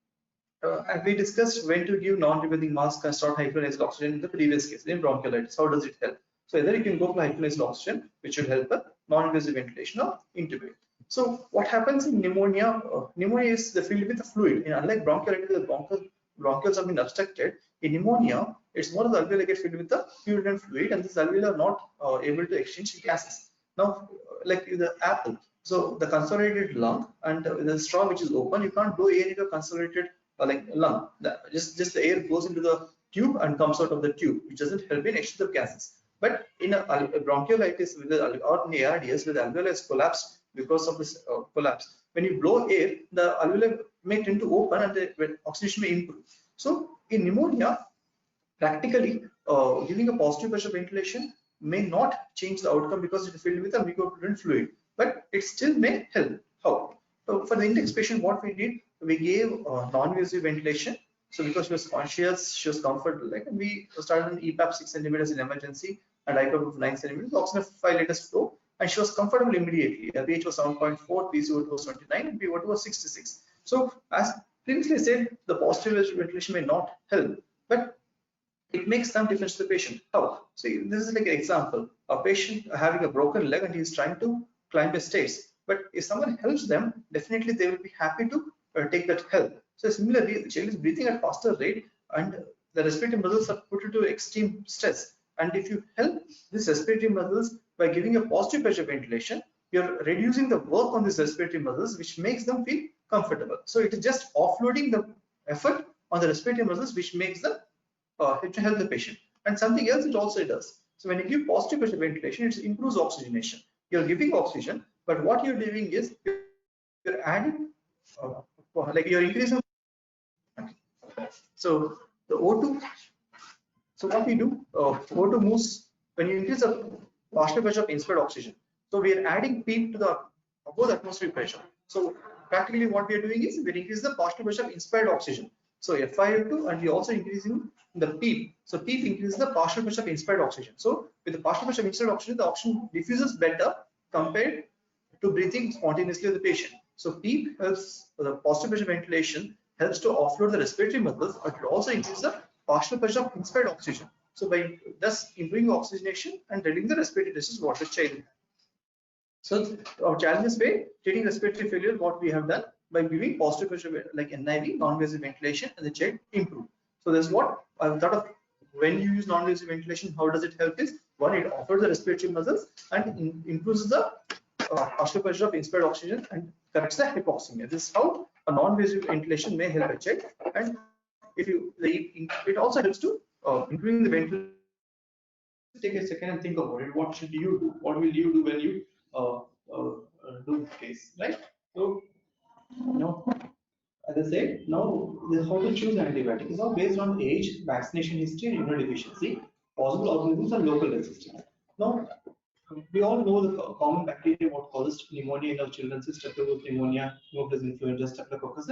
as we discussed when to give non-rebreathing mask and start high-frequency oxygen in the previous case in bronchiolitis. How does it help? So either you can go for high-frequency oxygen, which should help a non-invasive ventilation, or intubate. So what happens in pneumonia? Pneumonia is filled with the fluid. Unlike bronchiolitis, the bronchioles have been obstructed. In pneumonia, it's more of the alveoli get filled with the urine fluid, and this alveoli are not able to exchange gases. Now, like the apple, so the consolidated lung and the straw which is open, you can't blow air into a consolidated lung. Just the air goes into the tube and comes out of the tube, which doesn't help in exchange of gases. But in a bronchiolitis with or in ARDS, with the alveoli is collapsed because of this collapse. When you blow air, the alveoli may tend to open and the oxygenation may improve. So in pneumonia, practically giving a positive pressure ventilation may not change the outcome because it is filled with a mucopollutant fluid, but it still may help. How? So for the index patient, what we did, we gave non-invasive ventilation. So because she was conscious, she was comfortable, and we started an EPAP 6 centimeters in emergency and IPAP of 9 centimeters, oxygen of 5 liters flow, and she was comfortable immediately. Her pH was 7.4, PCO2 was 29, and PO2 was 66. So as previously said, the positive ventilation may not help, but it makes some difference to the patient. How? So this is like an example. A patient having a broken leg and he is trying to climb the stairs. But if someone helps them, definitely they will be happy to take that help. So similarly, the child is breathing at faster rate and the respiratory muscles are put into extreme stress. And if you help these respiratory muscles by giving a positive pressure ventilation, you're reducing the work on these respiratory muscles, which makes them feel comfortable. So it is just offloading the effort on the respiratory muscles, which makes them help the patient. And something else it also does. So when you give positive pressure ventilation, it improves oxygenation. You're giving oxygen, but what you're doing is you're adding, like you're increasing. So the O2. So what we do, O2 moves when you increase the partial pressure of inspired oxygen. So we are adding PEEP to the above the atmospheric pressure. So practically what we are doing is we increase the partial pressure of inspired oxygen. So FiO2, and we also increasing the PEEP. So PEEP increases the partial pressure of inspired oxygen. So with the partial pressure of inspired oxygen, the oxygen diffuses better compared to breathing spontaneously of the patient. So PEEP helps, the positive pressure ventilation helps to offload the respiratory muscles, but it also increases the partial pressure of inspired oxygen. So by thus improving oxygenation and reducing the respiratory distress what the child has. So our challenges way treating respiratory failure, what we have done by giving positive pressure like NIV, non-invasive ventilation, and the child improve. So that's what I thought of when you use non-invasive ventilation. How does it help? Is One, it offers the respiratory muscles and improves the partial pressure of inspired oxygen and corrects the hypoxemia. This is how a non-invasive ventilation may help a child. And if you, it also helps to increasing the ventilation. Take a second and think about it. What should you do? What will you do when you do this case, right? So, as I said, now how to choose antibiotic is now based on age, vaccination history, and immunodeficiency, possible organisms, and local resistance. Now, we all know the common bacteria what causes pneumonia in our children: Streptococcus pneumonia, Haemophilus influenza, Staphylococcus,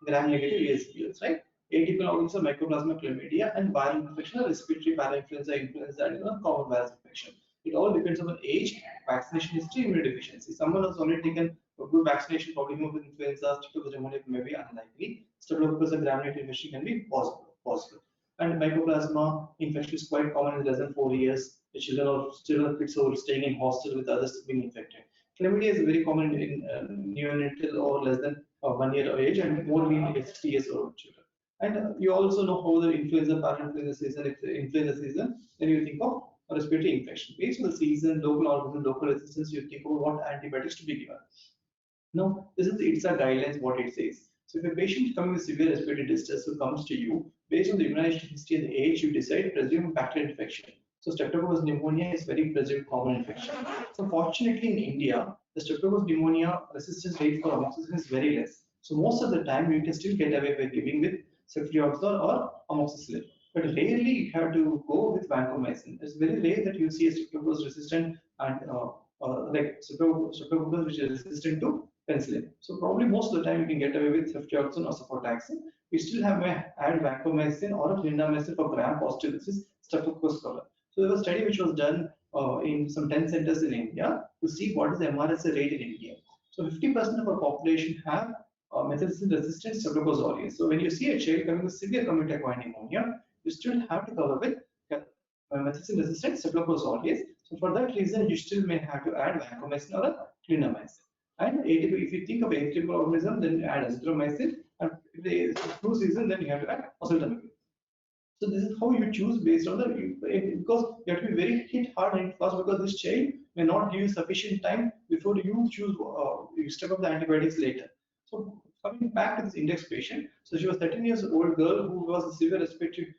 gram-negative ESBLs, right? Atypical organisms are Mycoplasma chlamydia, and viral infection are respiratory parainfluenza, influenza, and common virus infection. It all depends on age, vaccination history, immunodeficiency. Someone has already taken a good vaccination, probably Haemophilus influenza, Streptococcus pneumonia may be unlikely. Streptococcus and gram-negative infection can be possible. And Mycoplasma infection is quite common in less than 4 years. The children or kids who are staying in hostel with others being infected. Chlamydia is very common in neonatal or less than 1 year of age, and more in 60 years old children. And you also know how the influenza, parainfluenza season, if the influenza season, then you think of a respiratory infection. Based on the season, local organism, local resistance, you think about what antibiotics to be given. No, this is it's a guidelines what it says. So if a patient coming with severe respiratory distress who comes to you, based on the immunization history and the age, you decide presumed bacterial infection. So Streptococcus pneumonia is very presumed common infection. So fortunately in India, the Streptococcus pneumonia resistance rate for amoxicillin is very less. So most of the time you can still get away by giving with ceftriaxone or amoxicillin. But rarely you have to go with vancomycin. It's very rare that you see a Streptococcus resistant and like Streptococcus which is resistant to penicillin. So probably most of the time you can get away with ceftriaxone or cefotaxime. We still have to add vancomycin or clindamycin for gram-positive. This is Streptococcus cover. So there was a study which was done in some 10 centers in India to see what is the MRSA rate in India. So 50% of our population have methicillin-resistant Streptococcus aureus. So when you see a child coming with severe community acquired pneumonia, you still have to cover with methicillin-resistant Staphylococcus aureus. So for that reason, you still may have to add vancomycin or a clindamycin. And if you think of atypical organism, then you add azithromycin. And if the flu season, then you have to add oseltamivir. So this is how you choose based on the, because you have to be very hit hard and fast, because this child may not give you sufficient time before you choose, you step up the antibiotics later. So coming back to this index patient, so she was 13 years old girl who was a severe respiratory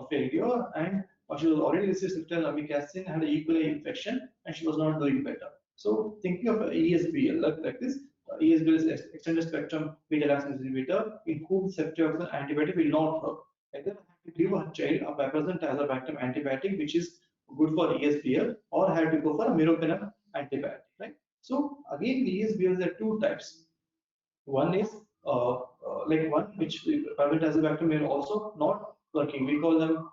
failure, and she was already received Ceftriaxone amikacin, had an E. coli infection, and she was not doing better. So thinking of ESBL like this, ESBL is extended spectrum beta-lactam inhibitor in whom ceftriaxone antibiotic will not work. Either have to give a child a piperacillin tazobactam antibiotic which is good for ESBL, or have to go for a meropenem antibiotic, right? So again, ESBL there are two types. One is like one which piperacillin tazobactam may also not working. We call them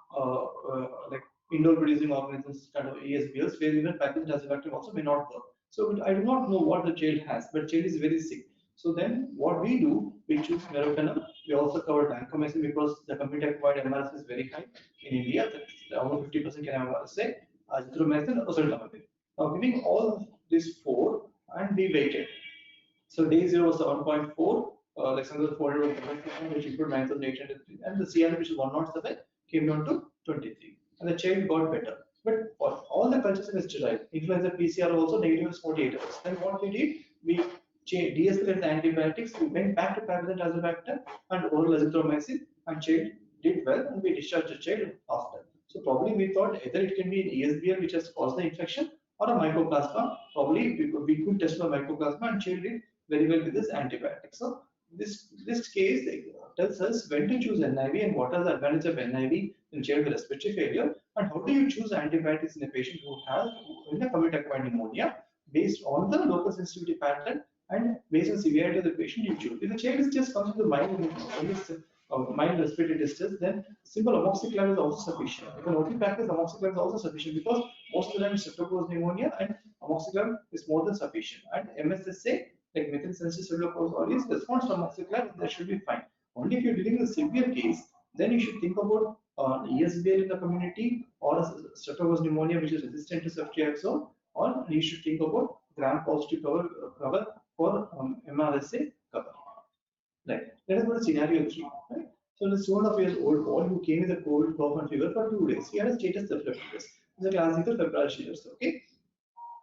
like indole producing organisms kind of ESBLs, where even piperacillin tazobactam also may not work. So I do not know what the child has, but child is very sick. So then what we do, we choose meropenem. We also cover vancomycin because the community acquired MRSA is very high in India. Around 50% can have MRSA, azithromycin, oseltamivir. Now giving all these four, and we waited. So day 0 was 7.4, Alexander 400 which included 9,800, and the CR which is 107 came down to 23, and the child got better. But for all the cultures in sterile, influenza PCR also negative is 48 hours. Then what we did, we de-escalated the antibiotics, we went back to piperacillin tazobactam and oral azithromycin, and child did well, and we discharged the child after. So probably we thought either it can be an ESBL which has caused the infection, or a mycoplasma. Probably we could test for mycoplasma, and child did very well with this antibiotic. So this case tells us when to choose NIV and what are the advantages of NIV in child with respiratory failure, and how do you choose antibiotics in a patient who has in a community acquired pneumonia based on the local sensitivity pattern and based on severity of the patient you choose. If the child is just comes with a mild respiratory distress, then simple amoxicillin is also sufficient. If an OT practice, amoxicillin is also sufficient because most of the time Streptococcus pneumonia and amoxicillin is more than sufficient. And MSSA, like methicillin Staphylococcus aureus, response to amoxicillin, that should be fine. Only if you're dealing with a severe case, then you should think about ESBL in the community, or Streptococcus pneumonia which is resistant to ceftriaxone, or you should think about gram-positive cover for MRSA cover. Right. Let us go to scenario 3. Right. So the 2.5 years old boy who came with a cold, cough, and fever for 2 days. He had a status staphylococcus. It's a classical febrile seizures. Okay.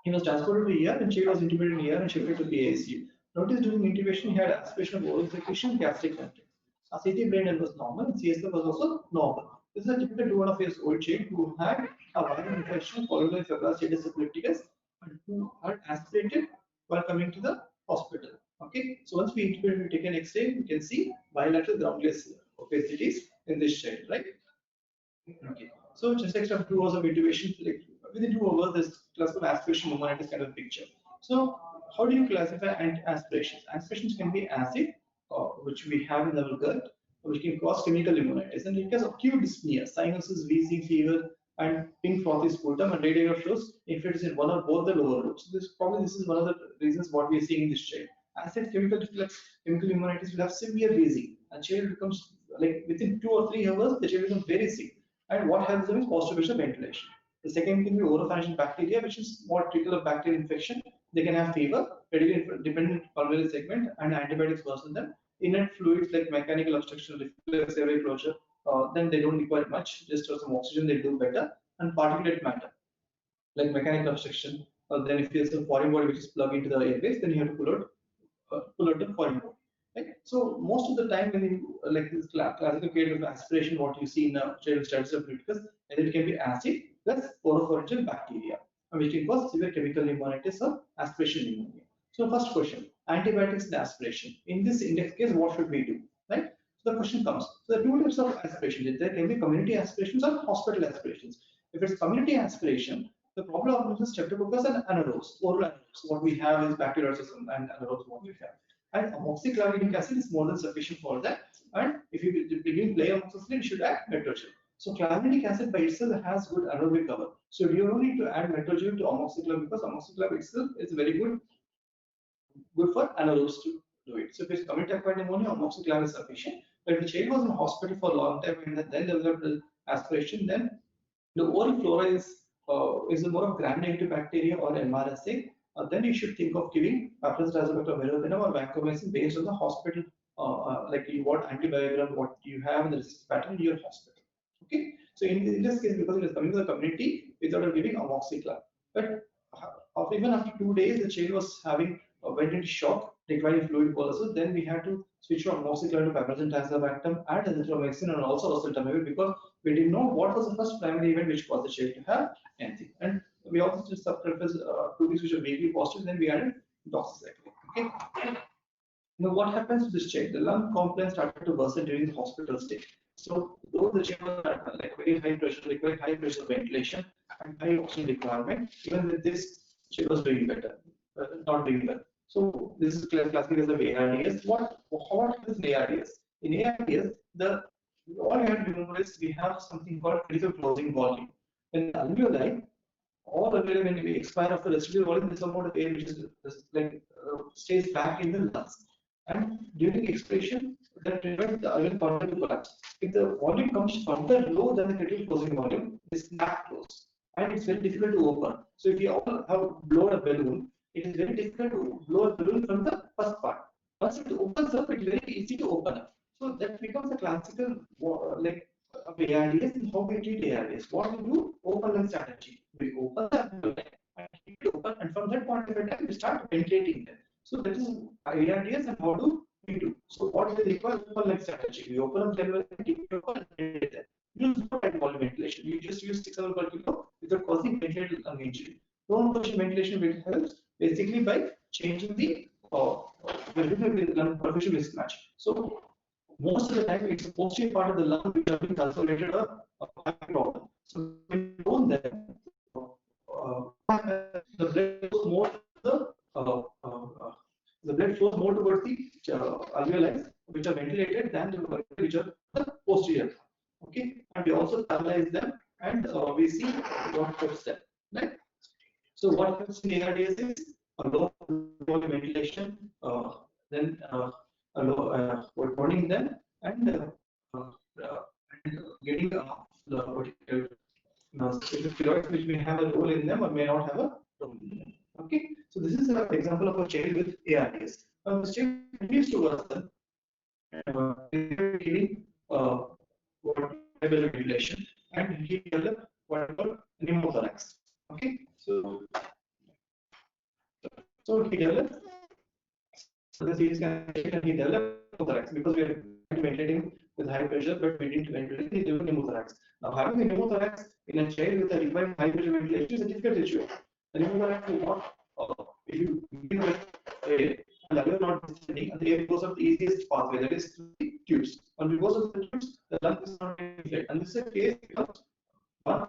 He was transported to ER and child was intubated in ER and shifted to PICU. Notice during intubation he had aspiration of oral secretion, gastric content. CT brain was normal and CSF was also normal. This is a typical 2.5 years old child who had a viral infection followed by febrile status epilepticus and who had aspirated while coming to the hospital. Okay, so once we intubated and taken X-ray, we can see bilateral groundless opacities in this child, right? Okay, so just extra 2 hours of intubation, like within 2 hours, this classical aspiration pneumonitis kind of picture. So, how do you classify aspirations? Aspirations can be acid, which we have in our gut, which can cause chemical pneumonitis, and it has acute dyspnea, cyanosis, wheezing, fever, and pink frothy sputum, and radiator shows infiltration in one or both the lower lobes. So this is one of the reasons what we are seeing in this child. Acid chemical reflux, chemical pneumonitis will have severe wheezing, and child becomes like within 2 or 3 hours, the child becomes very sick. And what helps them is post-operational ventilation. The second can be oropharyngeal bacteria, which is more trickle of bacterial infection. They can have fever, dependent pulmonary segment, and antibiotics worsen them. Inert fluids like mechanical obstruction, reflex airway closure, then they don't require much, just for some oxygen, they do better. And particulate matter, like mechanical obstruction, then if there's a foreign body which is plugged into the airways, then you have to pull out the foreign body. Right? So most of the time when you like this classical case of aspiration, what you see in a child status epilepticus, either it can be acid plus oropharyngeal bacteria, which can cause severe chemical pneumonitis or aspiration pneumonia. So first question, antibiotics and aspiration. In this index case, what should we do? Right? So the question comes. So there are two types of aspirations. There can be community aspirations or hospital aspirations. If it's community aspiration, the problem is streptococcus and anaerobes, oral anaerobes. What we have is bacteriosis and anaerobes what we have. And amoxiclavinic acid is more than sufficient for that. And if you begin play amoxicillin, you should add metrogyl. So clavinic acid by itself has good anaerobic cover. So you don't need to add metrogyl to amoxiclav because amoxiclav itself is very good for anaerobes to do it. So if it's community acquired pneumonia, amoxiclav is sufficient. But if the child was in hospital for a long time and then developed aspiration, then the oral flora is more of gram-negative bacteria or MRSA. Then you should think of giving paclitaxel, meropenem, or vancomycin based on the hospital, like what antibiogram, what you have in the resistance pattern in your hospital. Okay, so in this case, because it is coming to the community, without giving amoxiclav, but even after 2 days, the child was having went into shock, declining fluid pulses. Then we had to switch from amoxiclav to piperazine, tazobactam, and azithromycin, and also oseltamivir because we didn't know what was the first primary event which caused the child to have anything. And we also did subpreface to these which are vaguely positive. Then we added doxycycline. Okay. Now what happens to this child? The lung complaints started to worsen during the hospital stay. So though the child was like very high pressure, required high pressure ventilation and high oxygen requirement, even with this, child was doing better, not doing well. So this is classified as the ARDS. What is an ARDS? In ARDS, all you have to remember is we have something called critical closing volume. In the alveoli, all alveoli when we expire after residual volume, this amount of air which is like stays back in the lungs. And during expiration, that prevents the alveolar content to collapse. If the volume comes further low than the critical closing volume, this snap close, and it's very difficult to open. So if you all have blown a balloon, it is very difficult to blow a balloon from the first part. Once it opens up, it's very easy to open up. So that becomes a classical like of ARDS and how we treat ARDS. What we do, open lung strategy. We open the alveoli and keep it open, and from that point of time, we start ventilating them. So that is ARDS and how do we do. So what is the required open lung strategy? We open up the alveoli and keep it open and ventilate them. Use no volume ventilation. You just use 6 hours per kilo without causing ventilated lung injury. Prone position ventilation will help basically by changing the lung perfusion mismatch. So most of the time it's the posterior part of the lung which have been consolidated or having problem. So when you bone them, the blood flows more to the blood flows more towards the alveoli which are ventilated than the which are the posterior. Okay, and we also paralyze them, and we see what helps them. Right. So what happens in ARDS is a low volume ventilation, then burning them, and getting the particular steroids which may have a role in them or may not have a role in them. Okay, so this is an example of a child with ARDS. The child continues to worsen, giving ventilation, and he developed what I call pneumothorax. Okay, so he developed the CT scan and he developed pneumothorax because we are ventilating with high pressure, but we didn't ventilate. He developed pneumothorax. Now, having a pneumothorax in a child with a required high pressure ventilation is a difficult situation. The pneumothorax is not, if you begin with a and the not descending, and the air goes up the easiest pathway, that is through the tubes. And because of the tubes, the lung is not inflated. And this is a case becomes one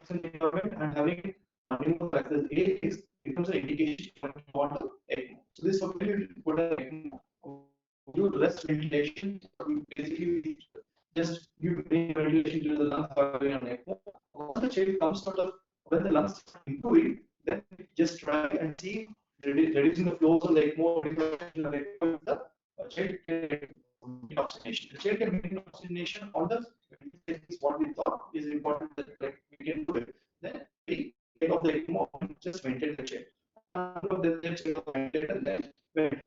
environment and having pneumothorax as air is becomes an indication that you want to ECMO. So this is what you put a ECMO. Do less ventilation, basically just you bring ventilation to the lungs by doing an ECMO. Once the child comes out of when the lungs are improving, then just try and see reducing the flows on the ECMO, the child can oxygenation. The child can maintain oxygenation on the is what we thought is important that like we can do it. Then we take off the ECMO and just maintain the child. Then take off the ventilator and then wait.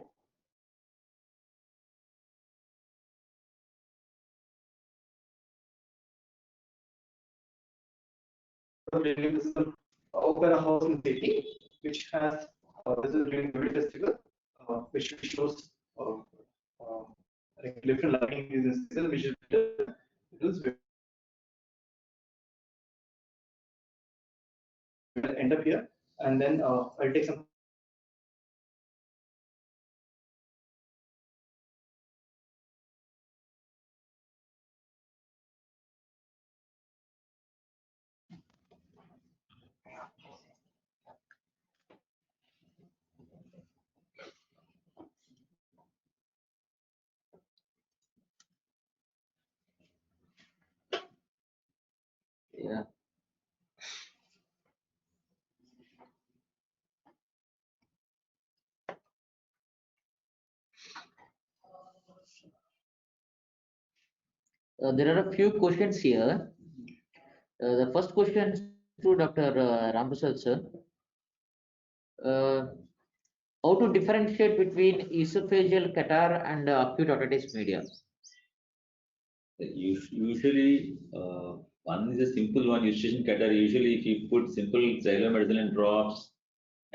Opera House in City, which has this is during the Village Festival, which shows like different lighting in this festival, which is will end up here, and then I'll take some. Yeah. There are a few questions here. The first question is to Dr. Ramprasad sir. How to differentiate between esophageal catarrh and acute otitis media? Usually, one is a simple one. Eustachian catarrh. Usually, if you put simple xylomethylene drops,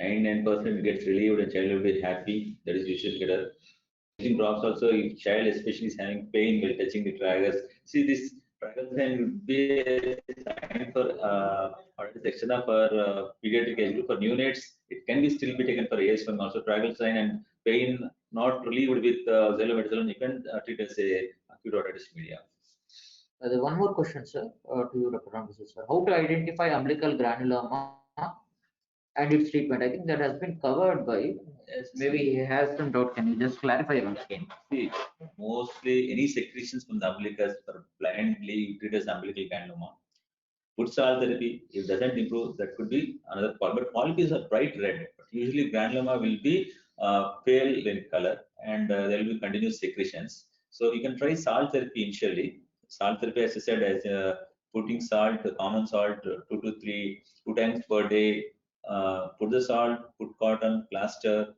99% gets relieved and child will be happy. That is Eustachian catarrh. Using drops also, if child especially is having pain while touching the tragus. See, this tragus sign will be a sign for or external for pediatric age group. For neonates, it can be still be taken for AS1 also. Tragus sign and pain not relieved with xylomethylene, you can treat as a acute otitis media. There's one more question, sir, to you, Dr. Ramprasad sir. How to identify umbilical granuloma and its treatment? I think that has been covered by. Yes, maybe he has some doubt. Can you just clarify once again? See, mostly any secretions from the umbilicus are blindly treated as umbilical granuloma. Put salt therapy, if it doesn't improve, that could be another part. But polyps are bright red. But usually granuloma will be pale in color and there will be continuous secretions. So you can try salt therapy initially. Salt therapy, as I said, as putting salt, common salt, 2 times per day. Put the salt, put cotton, plaster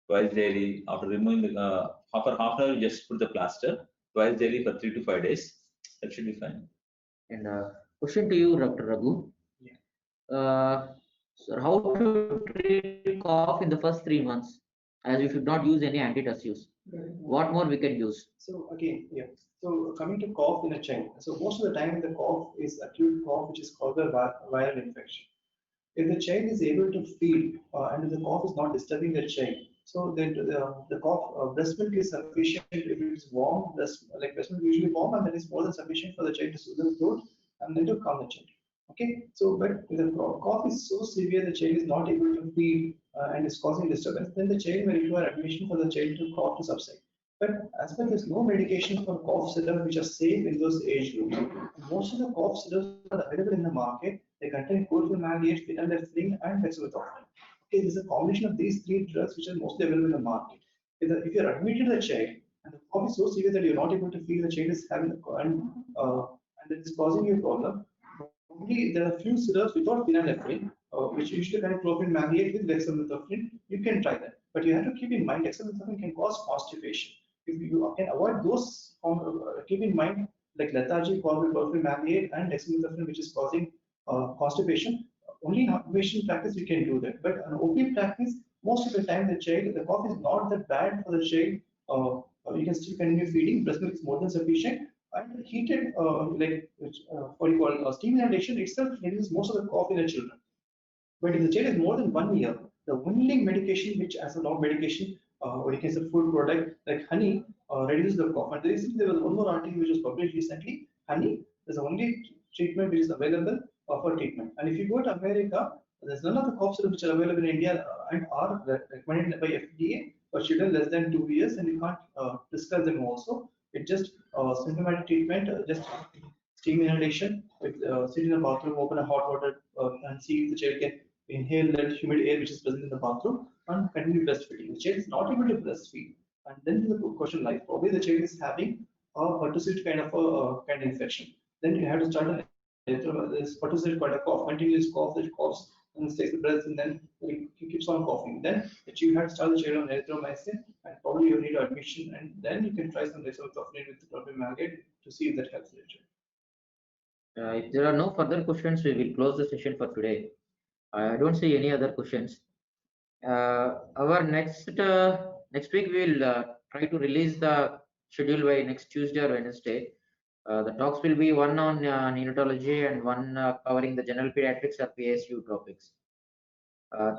twice daily. After removing the after half an hour, just put the plaster twice daily for 3 to 5 days. That should be fine. And question to you, Dr. Raghu. Yeah. Sir, how to treat cough in the first 3 months, as we should not use any antitussives? What more we can use? So again, yeah. So coming to cough in a child. So most of the time the cough is acute cough, which is caused by viral infection. If the child is able to feed and if the cough is not disturbing the child, so then the cough breast milk is sufficient if it is warm. Breast milk usually warm, and that is more than sufficient for the child to soothe the throat and then to calm the child. Okay, so but if the cough is so severe the child is not able to feed and is causing disturbance, then the child may require admission for the child to cough to subside. But as well, there's no medication for cough syrup which are safe in those age groups. Most of the cough syrups are available in the market. They contain chlorpheniramine, phenylephrine, and dexamethasone. Okay, this is a combination of these three drugs which are mostly available in the market. If you're admitted the child and the cough is so severe that you're not able to feel the child is having and it is causing you a problem, only there are few syrups without phenylephrine, which usually contain chlorpheniramine with dexamethasone. You can try that, but you have to keep in mind dexamethasone can cause constipation. If you can avoid those, keep in mind like lethargy, chlorpheniramine, and dexamethasone, which is causing constipation. Only in outpatient practice we can do that, but an OP practice, most of the time the cough is not that bad for the child. You can still continue feeding. Breast milk is more than sufficient. And heated, what you call steam inhalation itself reduces most of the cough in the children. But if the child is more than 1 year, the only medication which as a long medication, or you can say food product like honey, reduces the cough. And there was one more article which was published recently. Honey is the only treatment which is available for treatment. And if you go to America, there's none of the cough syrups which are available in India and are recommended by FDA for children less than 2 years, and you can't prescribe them also. It's just symptomatic treatment, just steam inhalation. Sit in a bathroom, open a hot water, and see if the child can inhale that humid air which is present in the bathroom and continue breastfeeding. The child is not able to breastfeed, and then the question lies, probably the child is having a pertussis kind of infection. Then you have to start this pertussis kind of cough, continuous cough that coughs and takes the breath, and then he keeps on coughing. Then you have to start the child on erythromycin, and probably you need admission, and then you can try some dexamethasone with clopidogrel to see if that helps the child. If there are no further questions, we will close the session for today. I don't see any other questions. Our next week we will try to release the schedule by next Tuesday or Wednesday. The talks will be one on neonatology and one covering the general pediatrics or PSU topics.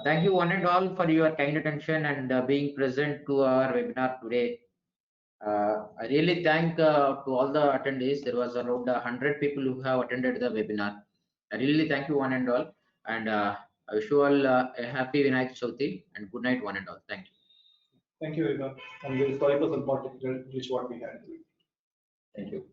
Thank you one and all for your kind attention and being present to our webinar today. I really thank to all the attendees. There was around 100 people who have attended the webinar. I really thank you one and all, and I wish you all a happy Vinayak Chavithi and good night one and all. Thank you. Thank you, Vivek. I'm very sorry for some particular glitch what we had. Thank you.